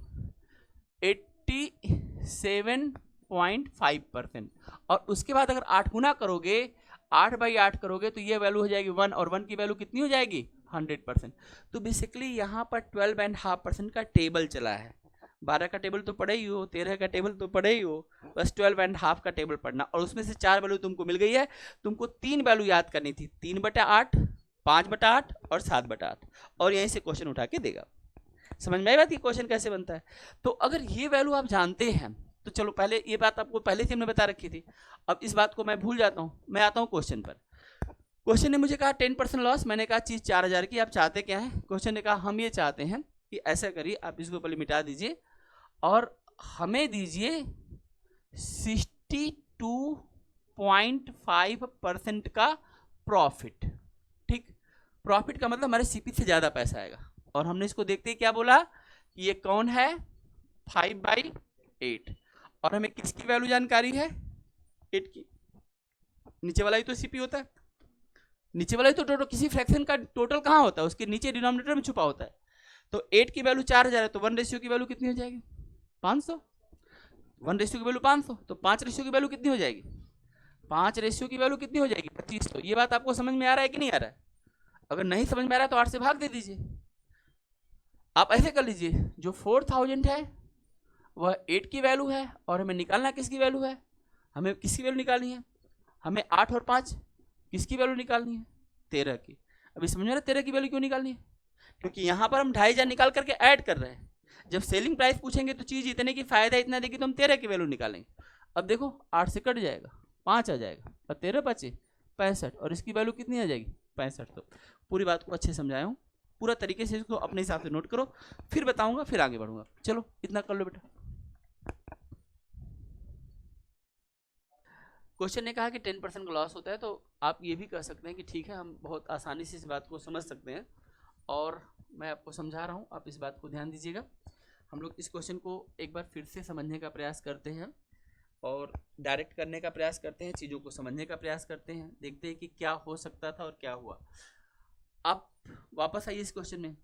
87.5%। और उसके बाद अगर 8 गुना करोगे, 8/8 करोगे तो ये वैल्यू हो जाएगी 1 और 1 की वैल्यू कितनी हो जाएगी? 100%। तो बेसिकली यहाँ पर 12.5% का टेबल चला है। 12 का टेबल तो पढ़े ही हो, 13 का टेबल तो पढ़े ही हो, बस 12.5 का टेबल पढ़ना। और उसमें से 4 वैल्यू तुमको मिल गई है। तुमको 3 वैल्यू याद करनी थी, 3/8, 5/8 और 7/8, और यहीं से क्वेश्चन उठा के देगा। समझ में आई बात कि क्वेश्चन कैसे बनता है? तो अगर ये वैल्यू आप जानते हैं तो चलो, पहले ये बात आपको पहले से हमने बता रखी थी, अब इस बात को मैं भूल जाता हूँ। मैं आता हूँ क्वेश्चन पर। क्वेश्चन ने मुझे कहा 10% लॉस, मैंने कहा चीज़ 4000 की, आप चाहते क्या है? क्वेश्चन ने कहा हम ये चाहते हैं कि ऐसा करिए, आप इसको पहले मिटा दीजिए और हमें दीजिए 62.5% का प्रॉफिट। ठीक, प्रॉफिट का मतलब हमारे सीपी से ज्यादा पैसा आएगा। और हमने इसको देखते ही क्या बोला कि ये कौन है, 5/8। और हमें किसकी वैल्यू जानकारी है, 8 की। नीचे वाला ही तो सीपी होता है, नीचे वाला ही तो टोटल, किसी फ्रैक्शन का टोटल कहाँ होता है, उसके नीचे डिनोमिनेटर में छुपा होता है। तो 8 की वैल्यू 4000 है, तो 1 रेशियो की वैल्यू कितनी हो जाएगी, 500। 1 रेशियो की वैल्यू 500, तो 5 रेशियो की वैल्यू कितनी हो जाएगी, 5 रेशियो की वैल्यू कितनी हो जाएगी, 2500। ये बात आपको समझ में आ रहा है कि नहीं आ रहा है? अगर नहीं समझ में आ रहा है तो 8 से भाग दे दीजिए। आप ऐसे कर लीजिए, जो 4000 है वह 8 की वैल्यू है, और हमें निकालना किसकी वैल्यू है, हमें किसकी वैल्यू निकालनी है, हमें 8 और 5 किसकी वैल्यू निकालनी है, 13 की। अभी समझ में आ रहा है 13 की वैल्यू क्यों निकालनी है, क्योंकि यहाँ पर हम 2500 निकाल करके ऐड कर रहे हैं। जब सेलिंग प्राइस पूछेंगे तो चीज इतने की फायदा इतना देगी, तो हम 13 की वैल्यू निकालेंगे। अब देखो 8 से कट जाएगा, 5 आ जाएगा, और 13 बचे 65, और इसकी वैल्यू कितनी आ जाएगी, 65। तो पूरी बात को अच्छे से समझाया हूँ, पूरा तरीके से इसको अपने हिसाब से नोट करो, फिर बताऊंगा, फिर आगे बढ़ूंगा। चलो इतना कर लो बेटा। क्वेश्चन ने कहा कि 10% का लॉस होता है, तो आप ये भी कह सकते हैं कि ठीक है, हम बहुत आसानी से इस बात को समझ सकते हैं, और मैं आपको समझा रहा हूँ, आप इस बात को ध्यान दीजिएगा। हम लोग इस क्वेश्चन को एक बार फिर से समझने का प्रयास करते हैं, और डायरेक्ट करने का प्रयास करते हैं, चीज़ों को समझने का प्रयास करते हैं, देखते हैं कि क्या हो सकता था और क्या हुआ। आप वापस आइए इस क्वेश्चन में।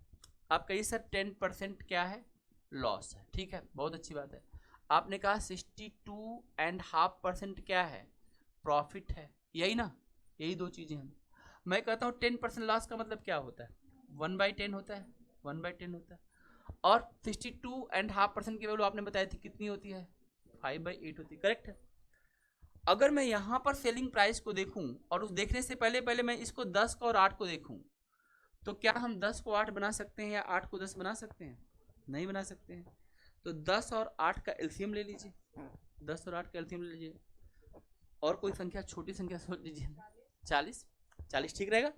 आप कहिए सर 10% क्या है, लॉस है, ठीक है, बहुत अच्छी बात है। आपने कहा 62.5% क्या है, प्रॉफिट है, यही ना, यही दो चीज़ें हैं। मैं कहता हूँ 10% लॉस का मतलब क्या होता है, 1/10 होता है, 1/10 होता है। और 62.5% की वैल्यू आपने बताई थी कितनी होती है, 5/8 होती है, करेक्ट है। अगर मैं यहाँ पर सेलिंग प्राइस को देखूं, और उस देखने से पहले मैं इसको 10 को और 8 को देखूं, तो क्या हम 10 को 8 बना सकते हैं या 8 को 10 बना सकते हैं, नहीं बना सकते हैं। तो 10 और 8 का एलसीएम ले लीजिए, 10 और 8 का एलसीएम ले लीजिए, और कोई संख्या, छोटी संख्या सोच लीजिए, 40 ठीक रहेगा।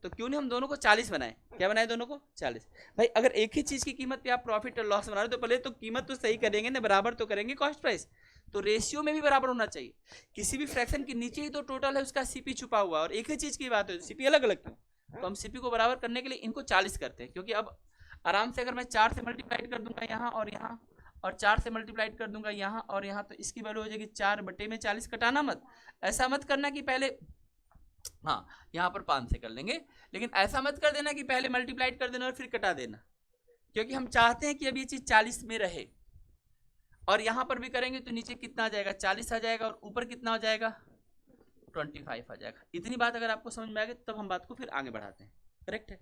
तो क्यों नहीं हम दोनों को 40 बनाए, क्या बनाए, दोनों को 40। भाई अगर एक ही चीज की कीमत पे आप प्रॉफिट और लॉस बना रहे हो, तो पहले तो कीमत तो सही करेंगे ना, बराबर तो करेंगे कॉस्ट प्राइस, तो रेशियो में भी बराबर होना चाहिए। किसी भी फ्रैक्शन के नीचे ही तो टोटल है उसका सीपी छुपा हुआ, और एक ही चीज की बात है, सीपी अलग अलग क्यों। तो हम सीपी को बराबर करने के लिए इनको 40 करते हैं, क्योंकि अब आराम से अगर मैं 4 से मल्टीप्लाइड कर दूंगा यहाँ और यहाँ, और 4 से मल्टीप्लाइड कर दूंगा यहाँ और यहाँ, तो इसकी वैल्यू हो जाएगी 4/40। कटाना मत, ऐसा मत करना कि पहले, हाँ यहाँ पर 5 से कर लेंगे, लेकिन ऐसा मत कर देना कि पहले मल्टीप्लाइड कर देना और फिर कटा देना, क्योंकि हम चाहते हैं कि अब ये चीज 40 में रहे। और यहाँ पर भी करेंगे तो नीचे कितना आ जाएगा, 40 आ जाएगा, और ऊपर कितना हो जाएगा, 25 आ जाएगा। इतनी बात अगर आपको समझ में आ गई, तब हम बात को फिर आगे बढ़ाते हैं, करेक्ट है।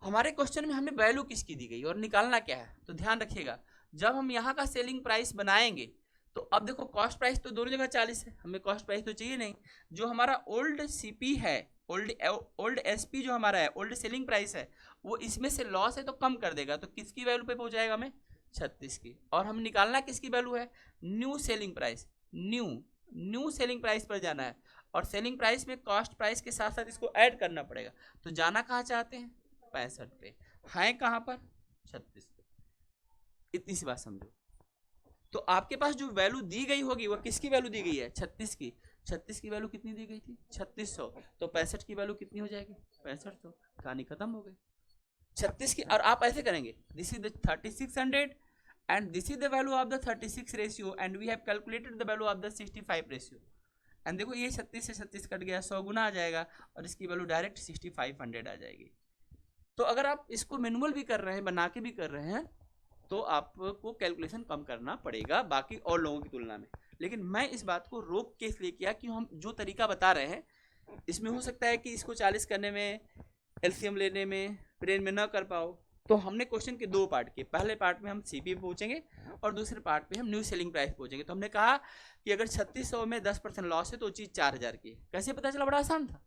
हमारे क्वेश्चन में हमें वैल्यू किसकी दी गई और निकालना क्या है, तो ध्यान रखिएगा, जब हम यहाँ का सेलिंग प्राइस बनाएंगे, तो अब देखो कॉस्ट प्राइस तो दोनों जगह 40 है, हमें कॉस्ट प्राइस तो चाहिए नहीं। जो हमारा ओल्ड सीपी है, ओल्ड एसपी जो हमारा है, ओल्ड सेलिंग प्राइस है, वो इसमें से लॉस है तो कम कर देगा, तो किसकी वैल्यू पे पहुंचाएगा हमें, 36 की। और हम निकालना किसकी वैल्यू है, new selling price, new selling price पर जाना है, और सेलिंग प्राइस में कॉस्ट प्राइस के साथ साथ इसको ऐड करना पड़ेगा। तो जाना कहाँ चाहते हैं, 65 पे, हैं कहाँ पर, 36 पे। इतनी सी बात समझो। तो आपके पास जो वैल्यू दी गई होगी वो किसकी वैल्यू दी गई है, 36 की। 36 की वैल्यू कितनी दी गई थी, 3600। तो 65 की वैल्यू कितनी हो जाएगी, 6500। कहानी खत्म हो गई। 36 की, और आप ऐसे करेंगे, this is the 3600 and this is the value of the 36 ratio, and we have calculated the value of the 65 ratio. And देखो ये 36 से 36 कट गया, 100 गुना आ जाएगा, और इसकी वैल्यू डायरेक्ट 6500 आ जाएगी। तो अगर आप इसको मैनुअल भी कर रहे हैं, बना के भी कर रहे हैं, तो आपको कैलकुलेशन कम करना पड़ेगा बाकी और लोगों की तुलना में। लेकिन मैं इस बात को रोक के इसलिए किया कि हम जो तरीका बता रहे हैं, इसमें हो सकता है कि इसको 40 करने में, एलसीएम लेने में, ब्रेन में ना कर पाओ। तो हमने क्वेश्चन के दो पार्ट किए, पहले पार्ट में हम सीपी पे पहुंचेंगे, और दूसरे पार्ट पे हम न्यू सेलिंग प्राइस पहुंचेंगे। तो हमने कहा कि अगर 3600 में 10% लॉस है तो चीज़ 4000 की है। कैसे पता चला, बड़ा आसान था।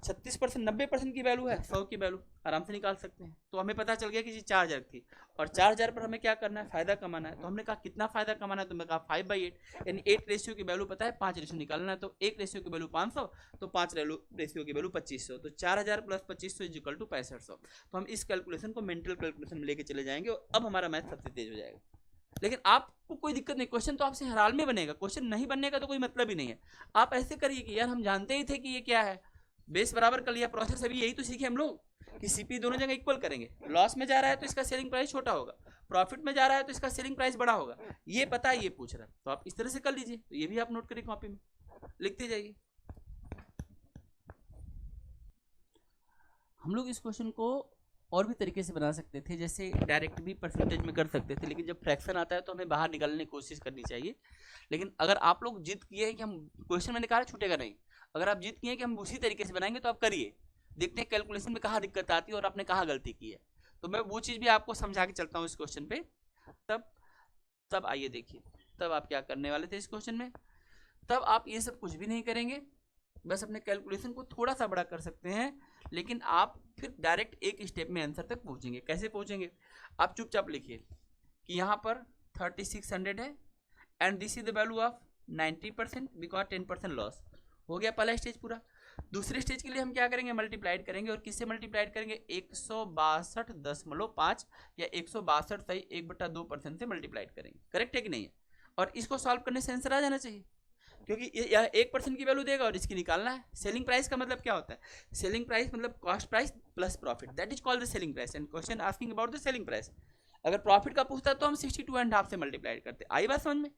36% 90% की वैल्यू है, 100 की वैल्यू आराम से निकाल सकते हैं। तो हमें पता चल गया कि 4000 थी, और 4000 पर हमें क्या करना है, फायदा कमाना है। तो हमने कहा कितना फायदा कमाना है, तो मैं कहा 5/8, यानी 8 रेशियो की वैल्यू पता है, 5 रेशियो निकालना है। तो 1 रेशियो की वैल्यू 500, तो 5 रेशियो की वैल्यू 2500, तो 4000 प्लस 2500 इज इक्वल टू 6500। तो हम इस कैलकुलेशन को मेंटल कैलकुलेशन में लेके चले जाएंगे, और अब हमारा मैथ सबसे तेज हो जाएगा। लेकिन आपको कोई दिक्कत नहीं, क्वेश्चन तो आपसे हर हाल में बनेगा, क्वेश्चन नहीं बनने का तो कोई मतलब ही नहीं है। आप ऐसे करिए कि यार हम जानते ही थे कि ये क्या है, बेस बराबर कर लिया, प्रोसेस अभी यही तो सीखे हम लोग कि सीपी दोनों जगह इक्वल करेंगे, लॉस में जा रहा है तो इसका सेलिंग प्राइस छोटा होगा, प्रॉफिट में जा रहा है तो इसका सेलिंग प्राइस बड़ा होगा, ये पता है, ये पूछ रहा है, तो आप इस तरह से कर लीजिए। तो ये भी आप नोट करिए कॉपी में, लिखते जाइए। हम लोग इस क्वेश्चन को और भी तरीके से बना सकते थे, जैसे डायरेक्ट भी परसेंटेज में कर सकते थे, लेकिन जब फ्रैक्शन आता है तो हमें बाहर निकालने की कोशिश करनी चाहिए। लेकिन अगर आप लोग जिद किए हैं कि हम क्वेश्चन मैंने कहा छूटेगा नहीं, अगर आप जिद किए हैं कि हम उसी तरीके से बनाएंगे तो आप करिए, देखते हैं कैलकुलेशन में कहाँ दिक्कत आती है और आपने कहाँ गलती की है। तो मैं वो चीज़ भी आपको समझा के चलता हूँ इस क्वेश्चन पे। तब आइए देखिए, तब आप क्या करने वाले थे इस क्वेश्चन में। तब आप ये सब कुछ भी नहीं करेंगे, बस अपने कैलकुलेशन को थोड़ा सा बड़ा कर सकते हैं, लेकिन आप फिर डायरेक्ट एक स्टेप में आंसर तक पहुंचेंगे। कैसे पहुंचेंगे, आप चुपचाप लिखिए कि यहाँ पर 3600 है and this is the value of 90% because 10% loss. हो गया पहला स्टेज पूरा। दूसरे स्टेज के लिए हम क्या करेंगे, मल्टीप्लाइड करेंगे, और किससे मल्टीप्लाइड करेंगे, 162.5 या 162 सही 1/2% से मल्टीप्लाइड करेंगे। करेक्ट है कि नहीं है? और इसको सॉल्व करने से आंसर आ जाना चाहिए, क्योंकि यह 1% की वैल्यू देगा और इसकी निकालना है। सेलिंग प्राइस का मतलब क्या होता है, सेलिंग प्राइस मतलब cost price plus profit, that is called the selling price, and question asking about the selling price. अगर प्रॉफिट का पूछता तो हम 62.5 से मल्टीप्लाइड करते। आई बात समझ में?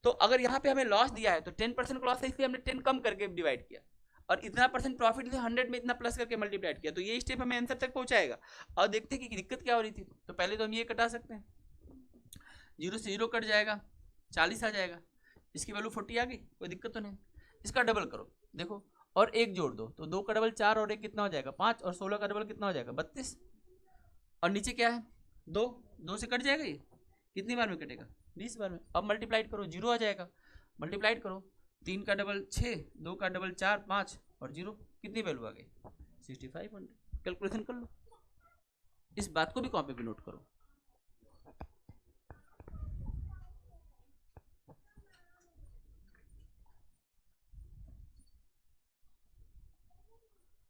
तो अगर यहाँ पे हमें लॉस दिया है तो 10% लॉस है, इसलिए हमने 10 कम करके डिवाइड किया, और इतना परसेंट प्रॉफिट 100 में इतना प्लस करके मल्टीप्लाइड किया, तो ये स्टेप हमें आंसर तक पहुंचाएगा। और देखते हैं कि दिक्कत क्या हो रही थी। तो पहले तो हम ये कटा सकते हैं, 0 से 0 कट जाएगा, 40 आ जाएगा, इसकी वैल्यू 40 आ गई, कोई दिक्कत तो नहीं। इसका डबल करो, देखो, और एक जोड़ दो, तो 2 का डबल 4 और 1 कितना हो जाएगा 5, और 16 का डबल कितना हो जाएगा 32, और नीचे क्या है 2 से कट जाएगा, ये कितनी बार में कटेगा 20 बार में। अब मल्टीप्लाइड करो, 0 आ जाएगा, मल्टीप्लाइड करो, 3 का डबल 6, 2 का डबल 4 5 और 0, कितनी वैल्यू आ गई 6500। कैलकुलेशन कर लो, इस बात को भी कॉपी पे नोट करो।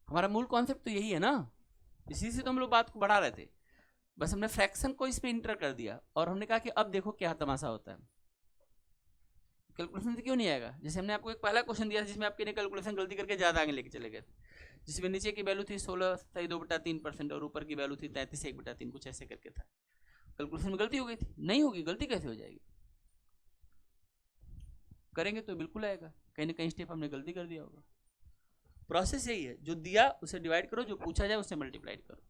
हमारा मूल कॉन्सेप्ट तो यही है ना, इसी से तो हम लोग बात को बढ़ा रहे थे, बस हमने फ्रैक्शन को इसमें इंटर कर दिया और हमने कहा कि अब देखो क्या तमाशा होता है। कैलकुलेशन से क्यों नहीं आएगा? जैसे हमने आपको एक पहला क्वेश्चन दिया जिसमें आपके कैलकुलेशन गलती करके ज़्यादा आगे लेके चले गए, जिसमें नीचे की वैल्यू थी 16.2/3% और ऊपर की वैल्यू थी 33.1/3, कुछ ऐसे करके था। कैलकुलेशन में गलती हो गई थी, नहीं होगी, गलती कैसे हो जाएगी? करेंगे तो बिल्कुल आएगा, कहीं ना कहीं स्टेप हमने गलती कर दिया होगा। प्रोसेस यही है, जो दिया उसे डिवाइड करो, जो पूछा जाए उसे मल्टीप्लाइड करो।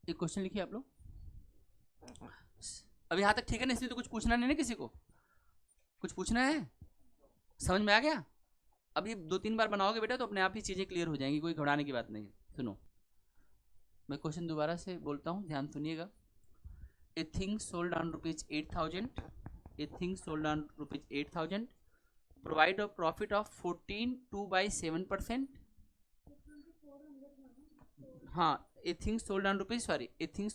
एक क्वेश्चन लिखिए आप लोग, अब यहाँ तक ठीक है ना? इसलिए तो कुछ पूछना नहीं ना, किसी को कुछ पूछना है? समझ में आ गया? अब ये 2-3 बार बनाओगे बेटा तो अपने आप ही चीज़ें क्लियर हो जाएंगी, कोई घबराने की बात नहीं है। सुनो, मैं क्वेश्चन दोबारा से बोलता हूँ, ध्यान सुनिएगा। ए thing sold on ₹8,000, A thing sold on ₹8,000, provide a profit of 14.2/7%। हाँ, ए thing sold on ₹2400, a thing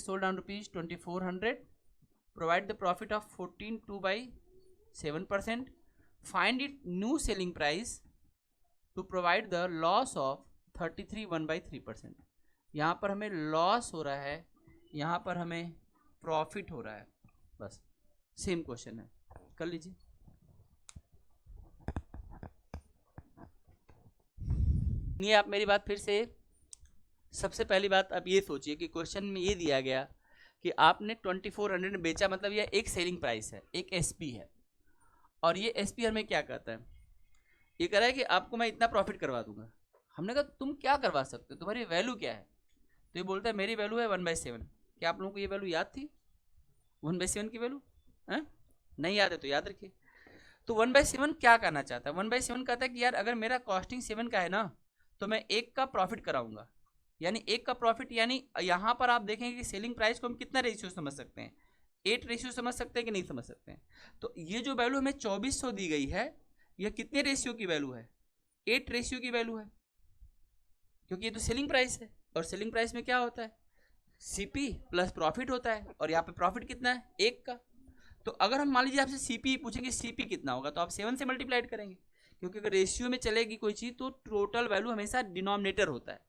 sold on ₹2400, provide the profit of 14.2/7%, find its new selling price to provide the loss of 33.1/3%। यहाँ पर हमें loss हो रहा है, यहाँ पर हमें प्रॉफिट हो रहा है, बस सेम क्वेश्चन है, कर लीजिए। नहीं, आप मेरी बात फिर से, सबसे पहली बात आप ये सोचिए कि क्वेश्चन में ये दिया गया कि आपने 2400 में बेचा, मतलब यह एक सेलिंग प्राइस है, एक एसपी है, और ये एसपी हमें क्या कहता है, ये कह रहा है कि आपको मैं इतना प्रॉफिट करवा दूंगा। हमने कहा तुम क्या करवा सकते हो, तुम्हारी वैल्यू क्या है? तो ये बोलता है मेरी वैल्यू है 1/7। क्या आप लोगों को ये वैल्यू याद थी 1/7 की वैल्यू? नहीं याद है तो याद रखिए। तो 1/7 क्या कहना चाहता है? 1/7 कहता है कि यार अगर मेरा कॉस्टिंग 7 का है ना तो मैं 1 का प्रॉफिट कराऊंगा, यानी 1 का प्रॉफिट, यानी यहाँ पर आप देखेंगे कि सेलिंग प्राइस को हम कितना रेशियो समझ सकते हैं, 8 रेशियो समझ सकते हैं कि नहीं समझ सकते हैं। तो ये जो वैल्यू हमें 2400 दी गई है, यह कितने रेशियो की वैल्यू है? 8 रेशियो की वैल्यू है, क्योंकि ये तो सेलिंग प्राइस है और सेलिंग प्राइस में क्या होता है? सीपी प्लस प्रॉफिट होता है, और यहाँ पे प्रॉफिट कितना है? 1 का। तो अगर हम मान लीजिए आपसे सीपी पूछेंगे सीपी कितना होगा, तो आप 7 से मल्टीप्लाइड करेंगे, क्योंकि अगर रेशियो में चलेगी कोई चीज़ तो टोटल वैल्यू हमेशा डिनोमिनेटर होता है।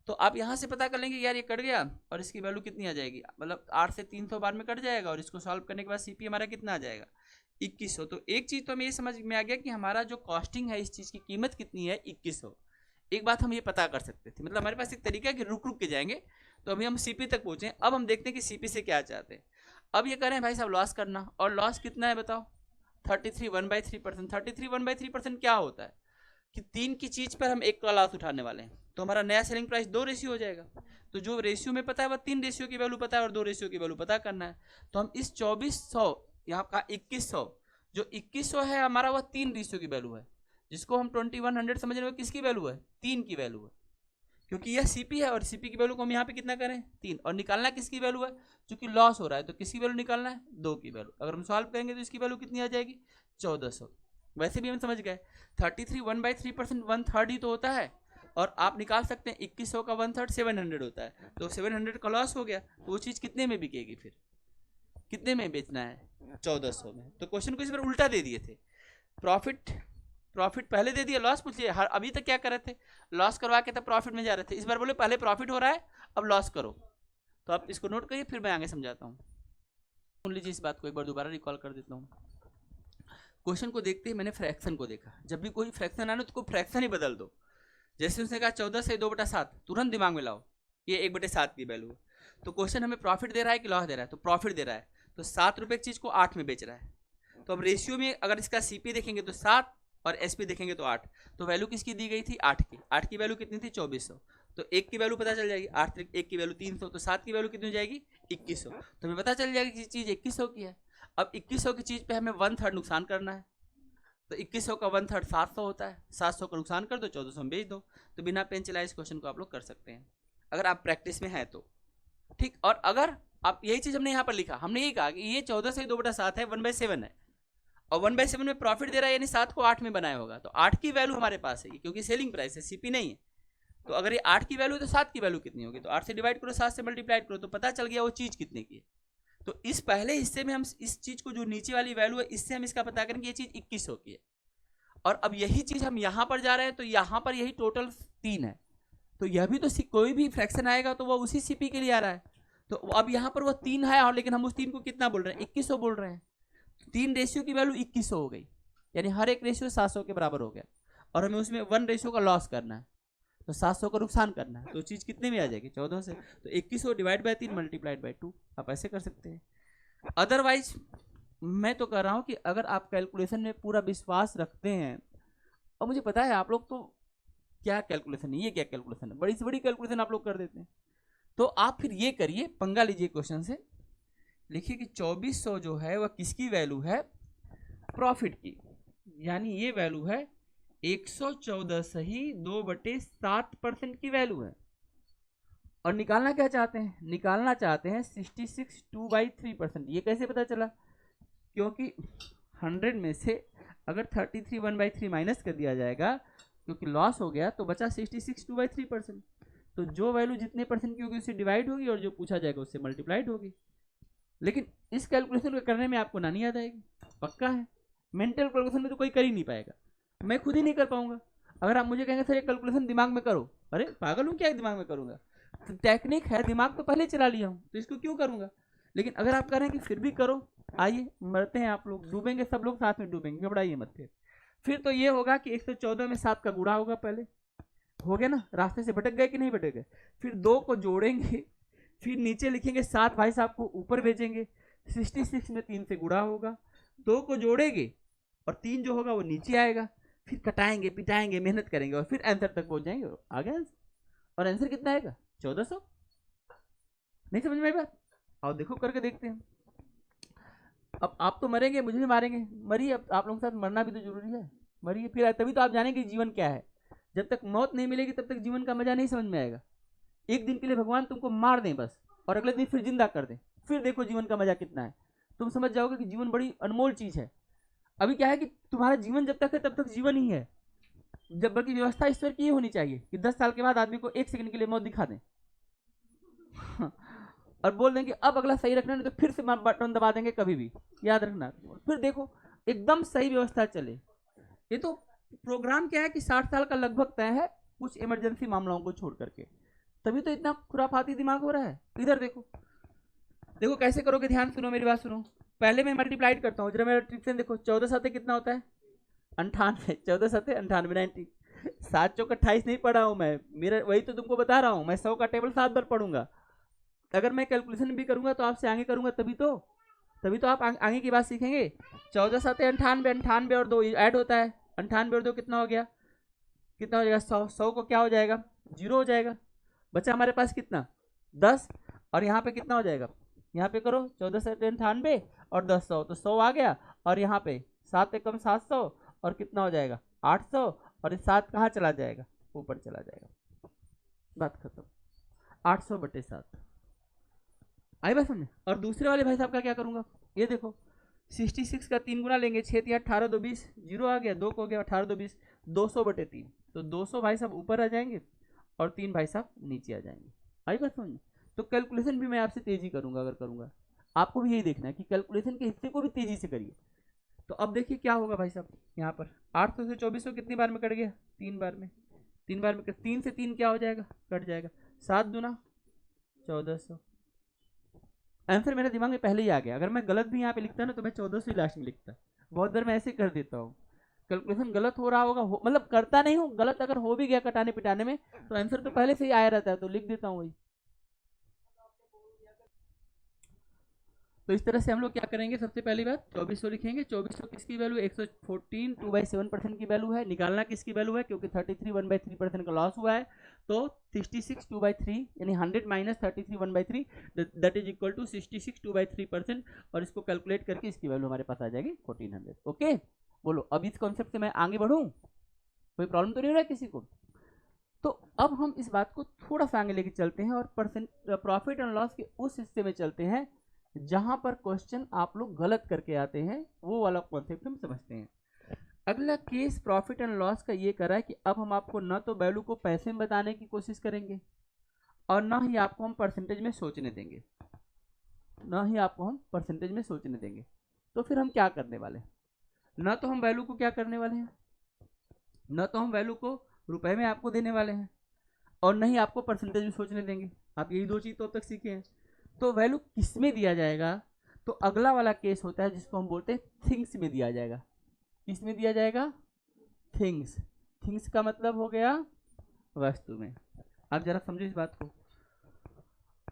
तो आप यहाँ से पता कर लेंगे यार ये कट गया और इसकी वैल्यू कितनी आ जाएगी, मतलब 8 से 300 बार में कट जाएगा, और इसको सॉल्व करने के बाद सीपी हमारा कितना आ जाएगा? 2100। तो एक चीज़ तो हमें ये समझ में आ गया कि हमारा जो कॉस्टिंग है इस चीज़ की कीमत कितनी है? 2100। एक बात हम ये पता कर सकते थे, मतलब हमारे पास एक तरीका है कि रुक रुक के जाएंगे। तो अभी हम सीपी तक पहुंचे, अब हम देखते हैं कि सीपी से क्या चाहते हैं। अब ये करें भाई साहब लॉस करना, और लॉस कितना है बताओ? 33 1/3%। 33 1/3% क्या होता है कि 3 की चीज़ पर हम 1 का लॉस उठाने वाले हैं, तो हमारा नया सेलिंग प्राइस 2 रेशियो हो जाएगा। तो जो रेशियो में पता है वह 3 रेशियो की वैल्यू पता है और 2 रेशियो की वैल्यू पता करना है। तो हम इस 2400 यहाँ का 2100, जो 2100 है हमारा वह 3 रेशियो की वैल्यू है, जिसको हम 2100 समझ रहे हो किसकी वैल्यू है? 3 की वैल्यू है, क्योंकि यह सीपी है और सीपी की वैल्यू को हम यहाँ पे कितना करें? 3। और निकालना किसकी वैल्यू है? क्योंकि लॉस हो रहा है तो किसकी वैल्यू निकालना है? 2 की वैल्यू। अगर हम सॉल्व करेंगे तो इसकी वैल्यू कितनी आ जाएगी? 1400। वैसे भी हम समझ गए 33 1/3% 1/3 ही तो होता है, और आप निकाल सकते हैं 2100 का 1/3 700 होता है, तो 700 का लॉस हो गया, तो वो चीज़ कितने में बिकेगी? फिर कितने में बेचना है? 1400 में। तो क्वेश्चन को इस बार उल्टा दे दिए थे, प्रॉफिट पहले दे दिया, लॉस पूछ लिया। हर अभी तक क्या कर रहे थे? लॉस करवा के तब प्रॉफिट में जा रहे थे, इस बार बोले पहले प्रॉफिट हो रहा है अब लॉस करो। तो आप इसको नोट करिए, फिर मैं आगे समझाता हूँ। सुन लीजिए इस बात को, एक बार दोबारा रिकॉल कर देता हूँ। क्वेश्चन को देखते ही मैंने फ्रैक्शन को देखा, जब भी कोई फ्रैक्शन आना तो उसको फ्रैक्शन ही बदल दो। जैसे उसने कहा 14 से 2/7, तुरंत दिमाग में लाओ ये 1/7 की वैल्यू है। तो क्वेश्चन हमें प्रॉफिट दे रहा है कि लॉस दे रहा है? तो प्रॉफिट दे रहा है, तो 7 रुपये की चीज़ को 8 में बेच रहा है। तो अब रेशियो में अगर इसका सीपी देखेंगे तो 7 और एसपी देखेंगे तो 8। तो वैल्यू किसकी दी गई थी? 8 की। 8 की वैल्यू कितनी थी? 2400। तो 1 की वैल्यू पता चल जाएगी, 8 1 की वैल्यू 300, तो 7 की वैल्यू कितनी हो जाएगी? 2100। तो हमें पता चल जाएगा कि चीज़ 2100 की है। अब 2100 की चीज़ पे हमें 1/3 नुकसान करना है, तो 2100 का 1/3 700 होता है, 700 का नुकसान कर दो, 1400 में बेच दो। तो बिना पेन चलाए इस क्वेश्चन को आप लोग कर सकते हैं, अगर आप प्रैक्टिस में हैं तो ठीक। और अगर आप यही चीज़ हमने यहाँ पर लिखा, हमने यही कहा कि ये 14 से 2/7 है, 1/7 है, और 1/7 में प्रॉफिट दे रहा है, यानी 7 को 8 में बनाया होगा, तो 8 की वैल्यू हमारे पास है क्योंकि सेलिंग प्राइस है, सीपी नहीं है। तो अगर ये 8 की वैल्यू है तो 7 की वैल्यू कितनी होगी? तो 8 से डिवाइड करो, 7 से मल्टीप्लाइड करो, तो पता चल गया वो चीज़ कितने की है। तो इस पहले हिस्से में हम इस चीज़ को, जो नीचे वाली वैल्यू है, इससे हम इसका पता करेंगे ये चीज़ 2100 की है। और अब यही चीज़ हम यहाँ पर जा रहे हैं, तो यहाँ पर यही टोटल 3 है, तो यह भी तो कोई भी फ्रैक्शन आएगा तो वह उसी सीपी के लिए आ रहा है। तो अब यहाँ पर वो 3 है, और लेकिन हम उस 3 को कितना बोल रहे हैं? 2100 बोल रहे हैं। 3 रेशियो की वैल्यू 2100 हो गई, यानी हर एक रेशियो 700 के बराबर हो गया, और हमें उसमें 1 रेशियो का लॉस करना है, तो 700 का नुकसान करना है, तो चीज़ कितने में आ जाएगी? 14 से। तो 2100 डिवाइड बाई 3 मल्टीप्लाइड बाई 2, आप ऐसे कर सकते हैं। अदरवाइज मैं तो कह रहा हूँ कि अगर आप कैलकुलेशन में पूरा विश्वास रखते हैं, और मुझे पता है आप लोग तो क्या कैलकुलेशन है, ये क्या कैलकुलेशन है, बड़ी से बड़ी कैलकुलेशन आप लोग कर देते हैं। तो आप फिर ये करिए, पंगा लीजिए क्वेश्चन से, लिखिए कि 2400 जो है वह किसकी वैल्यू है? प्रॉफिट की, यानी ये वैल्यू है 114 सही 2/7% की वैल्यू है। और निकालना क्या चाहते हैं? निकालना चाहते हैं 66 2/3%। ये कैसे पता चला? क्योंकि 100 में से अगर 33 1/3 माइनस कर दिया जाएगा, क्योंकि लॉस हो गया, तो बचा 66 2/3%। तो जो वैल्यू जितने परसेंट की होगी उससे डिवाइड होगी, और जो पूछा जाएगा उससे मल्टीप्लाइड होगी। लेकिन इस कैलकुलेशन को करने में आपको ना नहीं याद आएगी, पक्का है। मेंटल कैलकुलेशन में तो कोई कर ही नहीं पाएगा, मैं खुद ही नहीं कर पाऊंगा। अगर आप मुझे कहेंगे सर ये कैलकुलेशन दिमाग में करो, अरे पागल हूँ क्या दिमाग में करूँगा? तो टेक्निक है, दिमाग तो पहले चला लिया हूँ, तो इसको क्यों करूँगा? लेकिन अगर आप करें कि फिर भी करो, आइए मरते हैं आप लोग, डूबेंगे सब लोग साथ में डूबेंगे, घबराइए मत। फिर तो ये होगा कि 114 में 7 का गुणा होगा, पहले हो गया ना, रास्ते से भटक गए कि नहीं भटक गए। फिर 2 को जोड़ेंगे, फिर नीचे लिखेंगे 7 भाई साहब को ऊपर भेजेंगे, 66 में 3 से गुणा होगा, 2 को जोड़ेंगे और 3 जो होगा वो नीचे आएगा, फिर कटाएंगे पिटाएंगे मेहनत करेंगे और फिर आंसर तक पहुंच जाएंगे, आ गया आंसर। और आंसर कितना आएगा? 1400। नहीं समझ में आई बात? आओ देखो करके देखते हैं। अब आप तो मरेंगे, मुझे भी मारेंगे, मरिए, अब आप लोगों के साथ मरना भी तो जरूरी है, मरिए, फिर तभी तो आप जानेंगे जीवन क्या है। जब तक मौत नहीं मिलेगी तब तक जीवन का मजा नहीं समझ में आएगा। एक दिन के लिए भगवान तुमको मार दें बस, और अगले दिन फिर जिंदा कर दें, फिर देखो जीवन का मजा कितना है, तुम समझ जाओगे कि जीवन बड़ी अनमोल चीज है। अभी क्या है कि तुम्हारा जीवन जब तक है तब तक जीवन ही है, जब बल्कि व्यवस्था ईश्वर की ये होनी चाहिए कि 10 साल के बाद आदमी को 1 सेकंड के लिए मौत दिखा दें और बोल देंगे अब अगला सही रखना, नहीं तो फिर से बटन दबा देंगे कभी भी, याद रखना। फिर देखो एकदम सही व्यवस्था चले। ये तो प्रोग्राम क्या है कि 60 साल का लगभग तय है, कुछ इमरजेंसी मामलों को छोड़ करके, तभी तो इतना खुराफाती दिमाग हो रहा है। इधर देखो, देखो कैसे करोगे, ध्यान सुनो, मेरी बात सुनो। पहले मैं मल्टीप्लाइड करता हूँ, जरा मेरा ट्रिक्स देखो, 14 साते कितना होता है? 98, 14 साते 98, 90, 7 चौक 28 नहीं पढ़ा हूँ मैं, मेरा वही तो तुमको बता रहा हूँ, मैं 100 का टेबल 7 बार पढ़ूंगा। अगर मैं कैलकुलेशन भी करूंगा तो आपसे आगे करूंगा, तभी तो आप आगे की बात सीखेंगे। 14 साते 98, 98 और 2 ऐड होता है, 98 और 2 कितना हो गया, कितना हो जाएगा? 100, 100 को क्या हो जाएगा? 0 हो जाएगा। बचा हमारे पास कितना? 10, और यहाँ पे कितना हो जाएगा? यहाँ पे करो 14 से 98 और 10 100, तो 100 आ गया, और यहाँ पे 7 एकम 700, और कितना हो जाएगा? 800, और इस 7 कहाँ चला जाएगा? ऊपर चला जाएगा, बात खत्म। 800/7 आई बात समझे? और दूसरे वाले भाई साहब का क्या करूंगा, ये देखो 66 का 3 गुना लेंगे, 6 3 18 2 20, 0 आ गया, 2 को हो गया 18 2 20, 200/3, तो 200 भाई साहब ऊपर आ जाएंगे और 3 भाई साहब नीचे आ जाएंगे। आई बात समझ? तो कैलकुलेशन भी मैं आपसे तेजी करूंगा, अगर करूंगा आपको भी यही देखना है कि कैलकुलेशन के हिस्से को भी तेजी से करिए। तो अब देखिए क्या होगा भाई साहब, यहाँ पर 800 से 2400 कितनी बार में कट गया? 3 बार में, 3 बार में 3 से 3 क्या हो जाएगा? कट जाएगा, 7 दूना 1400। आंसर मेरे दिमाग में पहले ही आ गया। अगर मैं गलत भी यहाँ पे लिखता ना तो मैं 1400 ही लास्ट में लिखता, बहुत बार मैं ऐसे कर देता हूँ। कैलकुलेशन गलत हो रहा होगा, मतलब करता नहीं हूँ, गलत अगर हो भी गया कटाने पिटाने में तो आंसर तो पहले से ही आया रहता है, तो लिख देता हूँ वही। तो इस तरह से हम लोग क्या करेंगे, सबसे पहली बात 2400 लिखेंगे। 2400 किसकी वैल्यू? 114 2/7% की वैल्यू है। निकालना किसकी वैल्यू है? क्योंकि 33 1/3% का लॉस हुआ है, तो 66 2/3 यानी 100 माइनस 33 1/3 दैट इज इक्वल टू 66 2/3%, और इसको कैलकुलेट करके इसकी वैल्यू हमारे पास आ जाएगी 1400। ओके, बोलो अब इस कॉन्सेप्ट से मैं आगे बढ़ूँ, कोई प्रॉब्लम तो नहीं हो रहा है किसी को? तो अब हम इस बात को थोड़ा सा आगे लेके चलते हैं और प्रॉफिट एंड लॉस के उस हिस्से में चलते हैं जहां पर क्वेश्चन आप लोग गलत करके आते हैं, वो वाला कॉन्सेप्ट हम समझते हैं। अगला केस प्रॉफिट एंड लॉस का ये करा है कि अब हम आपको न तो वैल्यू को पैसे में बताने की कोशिश करेंगे और न ही आपको हम परसेंटेज में सोचने देंगे, तो फिर हम क्या करने वाले हैं? न तो हम वैल्यू को क्या करने वाले हैं, न तो हम वैल्यू को रुपए में आपको देने वाले हैं, और न ही आपको परसेंटेज में सोचने देंगे। आप यही 2 चीज तो अब तक सीखे हैं। तो वैल्यू किस में दिया जाएगा? तो अगला वाला केस होता है जिसको हम बोलते हैं थिंग्स में दिया जाएगा। किस में दिया जाएगा? थिंग्स। थिंग्स का मतलब हो गया वस्तु में। आप जरा समझो इस बात को।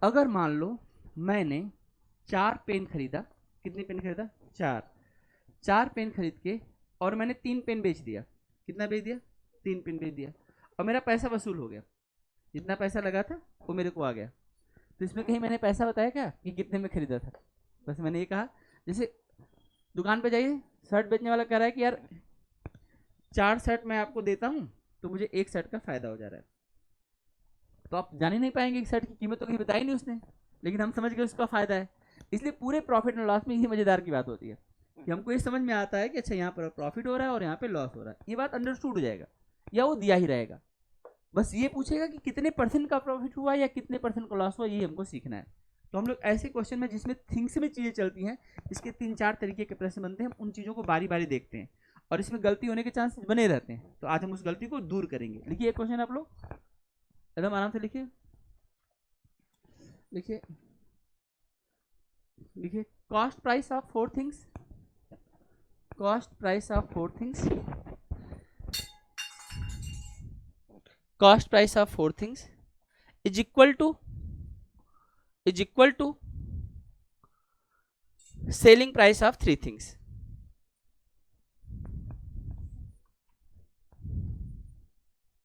अगर मान लो मैंने 4 पेन खरीदा, कितने पेन खरीदा? 4 पेन खरीद के, और मैंने 3 पेन बेच दिया। कितना बेच दिया? 3 पेन बेच दिया, और मेरा पैसा वसूल हो गया। जितना पैसा लगा था वो मेरे को आ गया। तो इसमें कहीं मैंने पैसा बताया क्या कि कितने में खरीदा था? बस मैंने ये कहा, जैसे दुकान पे जाइए, शर्ट बेचने वाला कह रहा है कि यार 4 शर्ट मैं आपको देता हूँ तो मुझे 1 शर्ट का फायदा हो जा रहा है, तो आप जान ही नहीं पाएंगे कि शर्ट की कीमत तो कहीं बताई नहीं उसने, लेकिन हम समझ गए उसका फायदा है। इसलिए पूरे प्रॉफिट एंड लॉस में यही मजेदार की बात होती है कि हमको ये समझ में आता है कि अच्छा यहाँ पर प्रॉफिट हो रहा है और यहाँ पे लॉस हो रहा है, ये बात अंडरस्टूड हो जाएगा, या वो दिया ही रहेगा। बस ये पूछेगा कि कितने % का प्रॉफिट हुआ या कितने % का लॉस हुआ, ये हमको सीखना है। तो हम लोग ऐसे क्वेश्चन में जिसमें थिंग्स में चीज़ें चलती हैं, इसके 3-4 तरीके के प्रश्न बनते हैं, हम उन चीज़ों को बारी बारी देखते हैं और इसमें गलती होने के चांसेस बने रहते हैं। तो आज हम उस गलती को दूर करेंगे। लिखिए क्वेश्चन, आप लोग एकदम आराम से लिखिए, लिखिए लिखिए cost price of 4 things, cost price of 4 things, cost price of 4 things is equal to selling price of 3 things।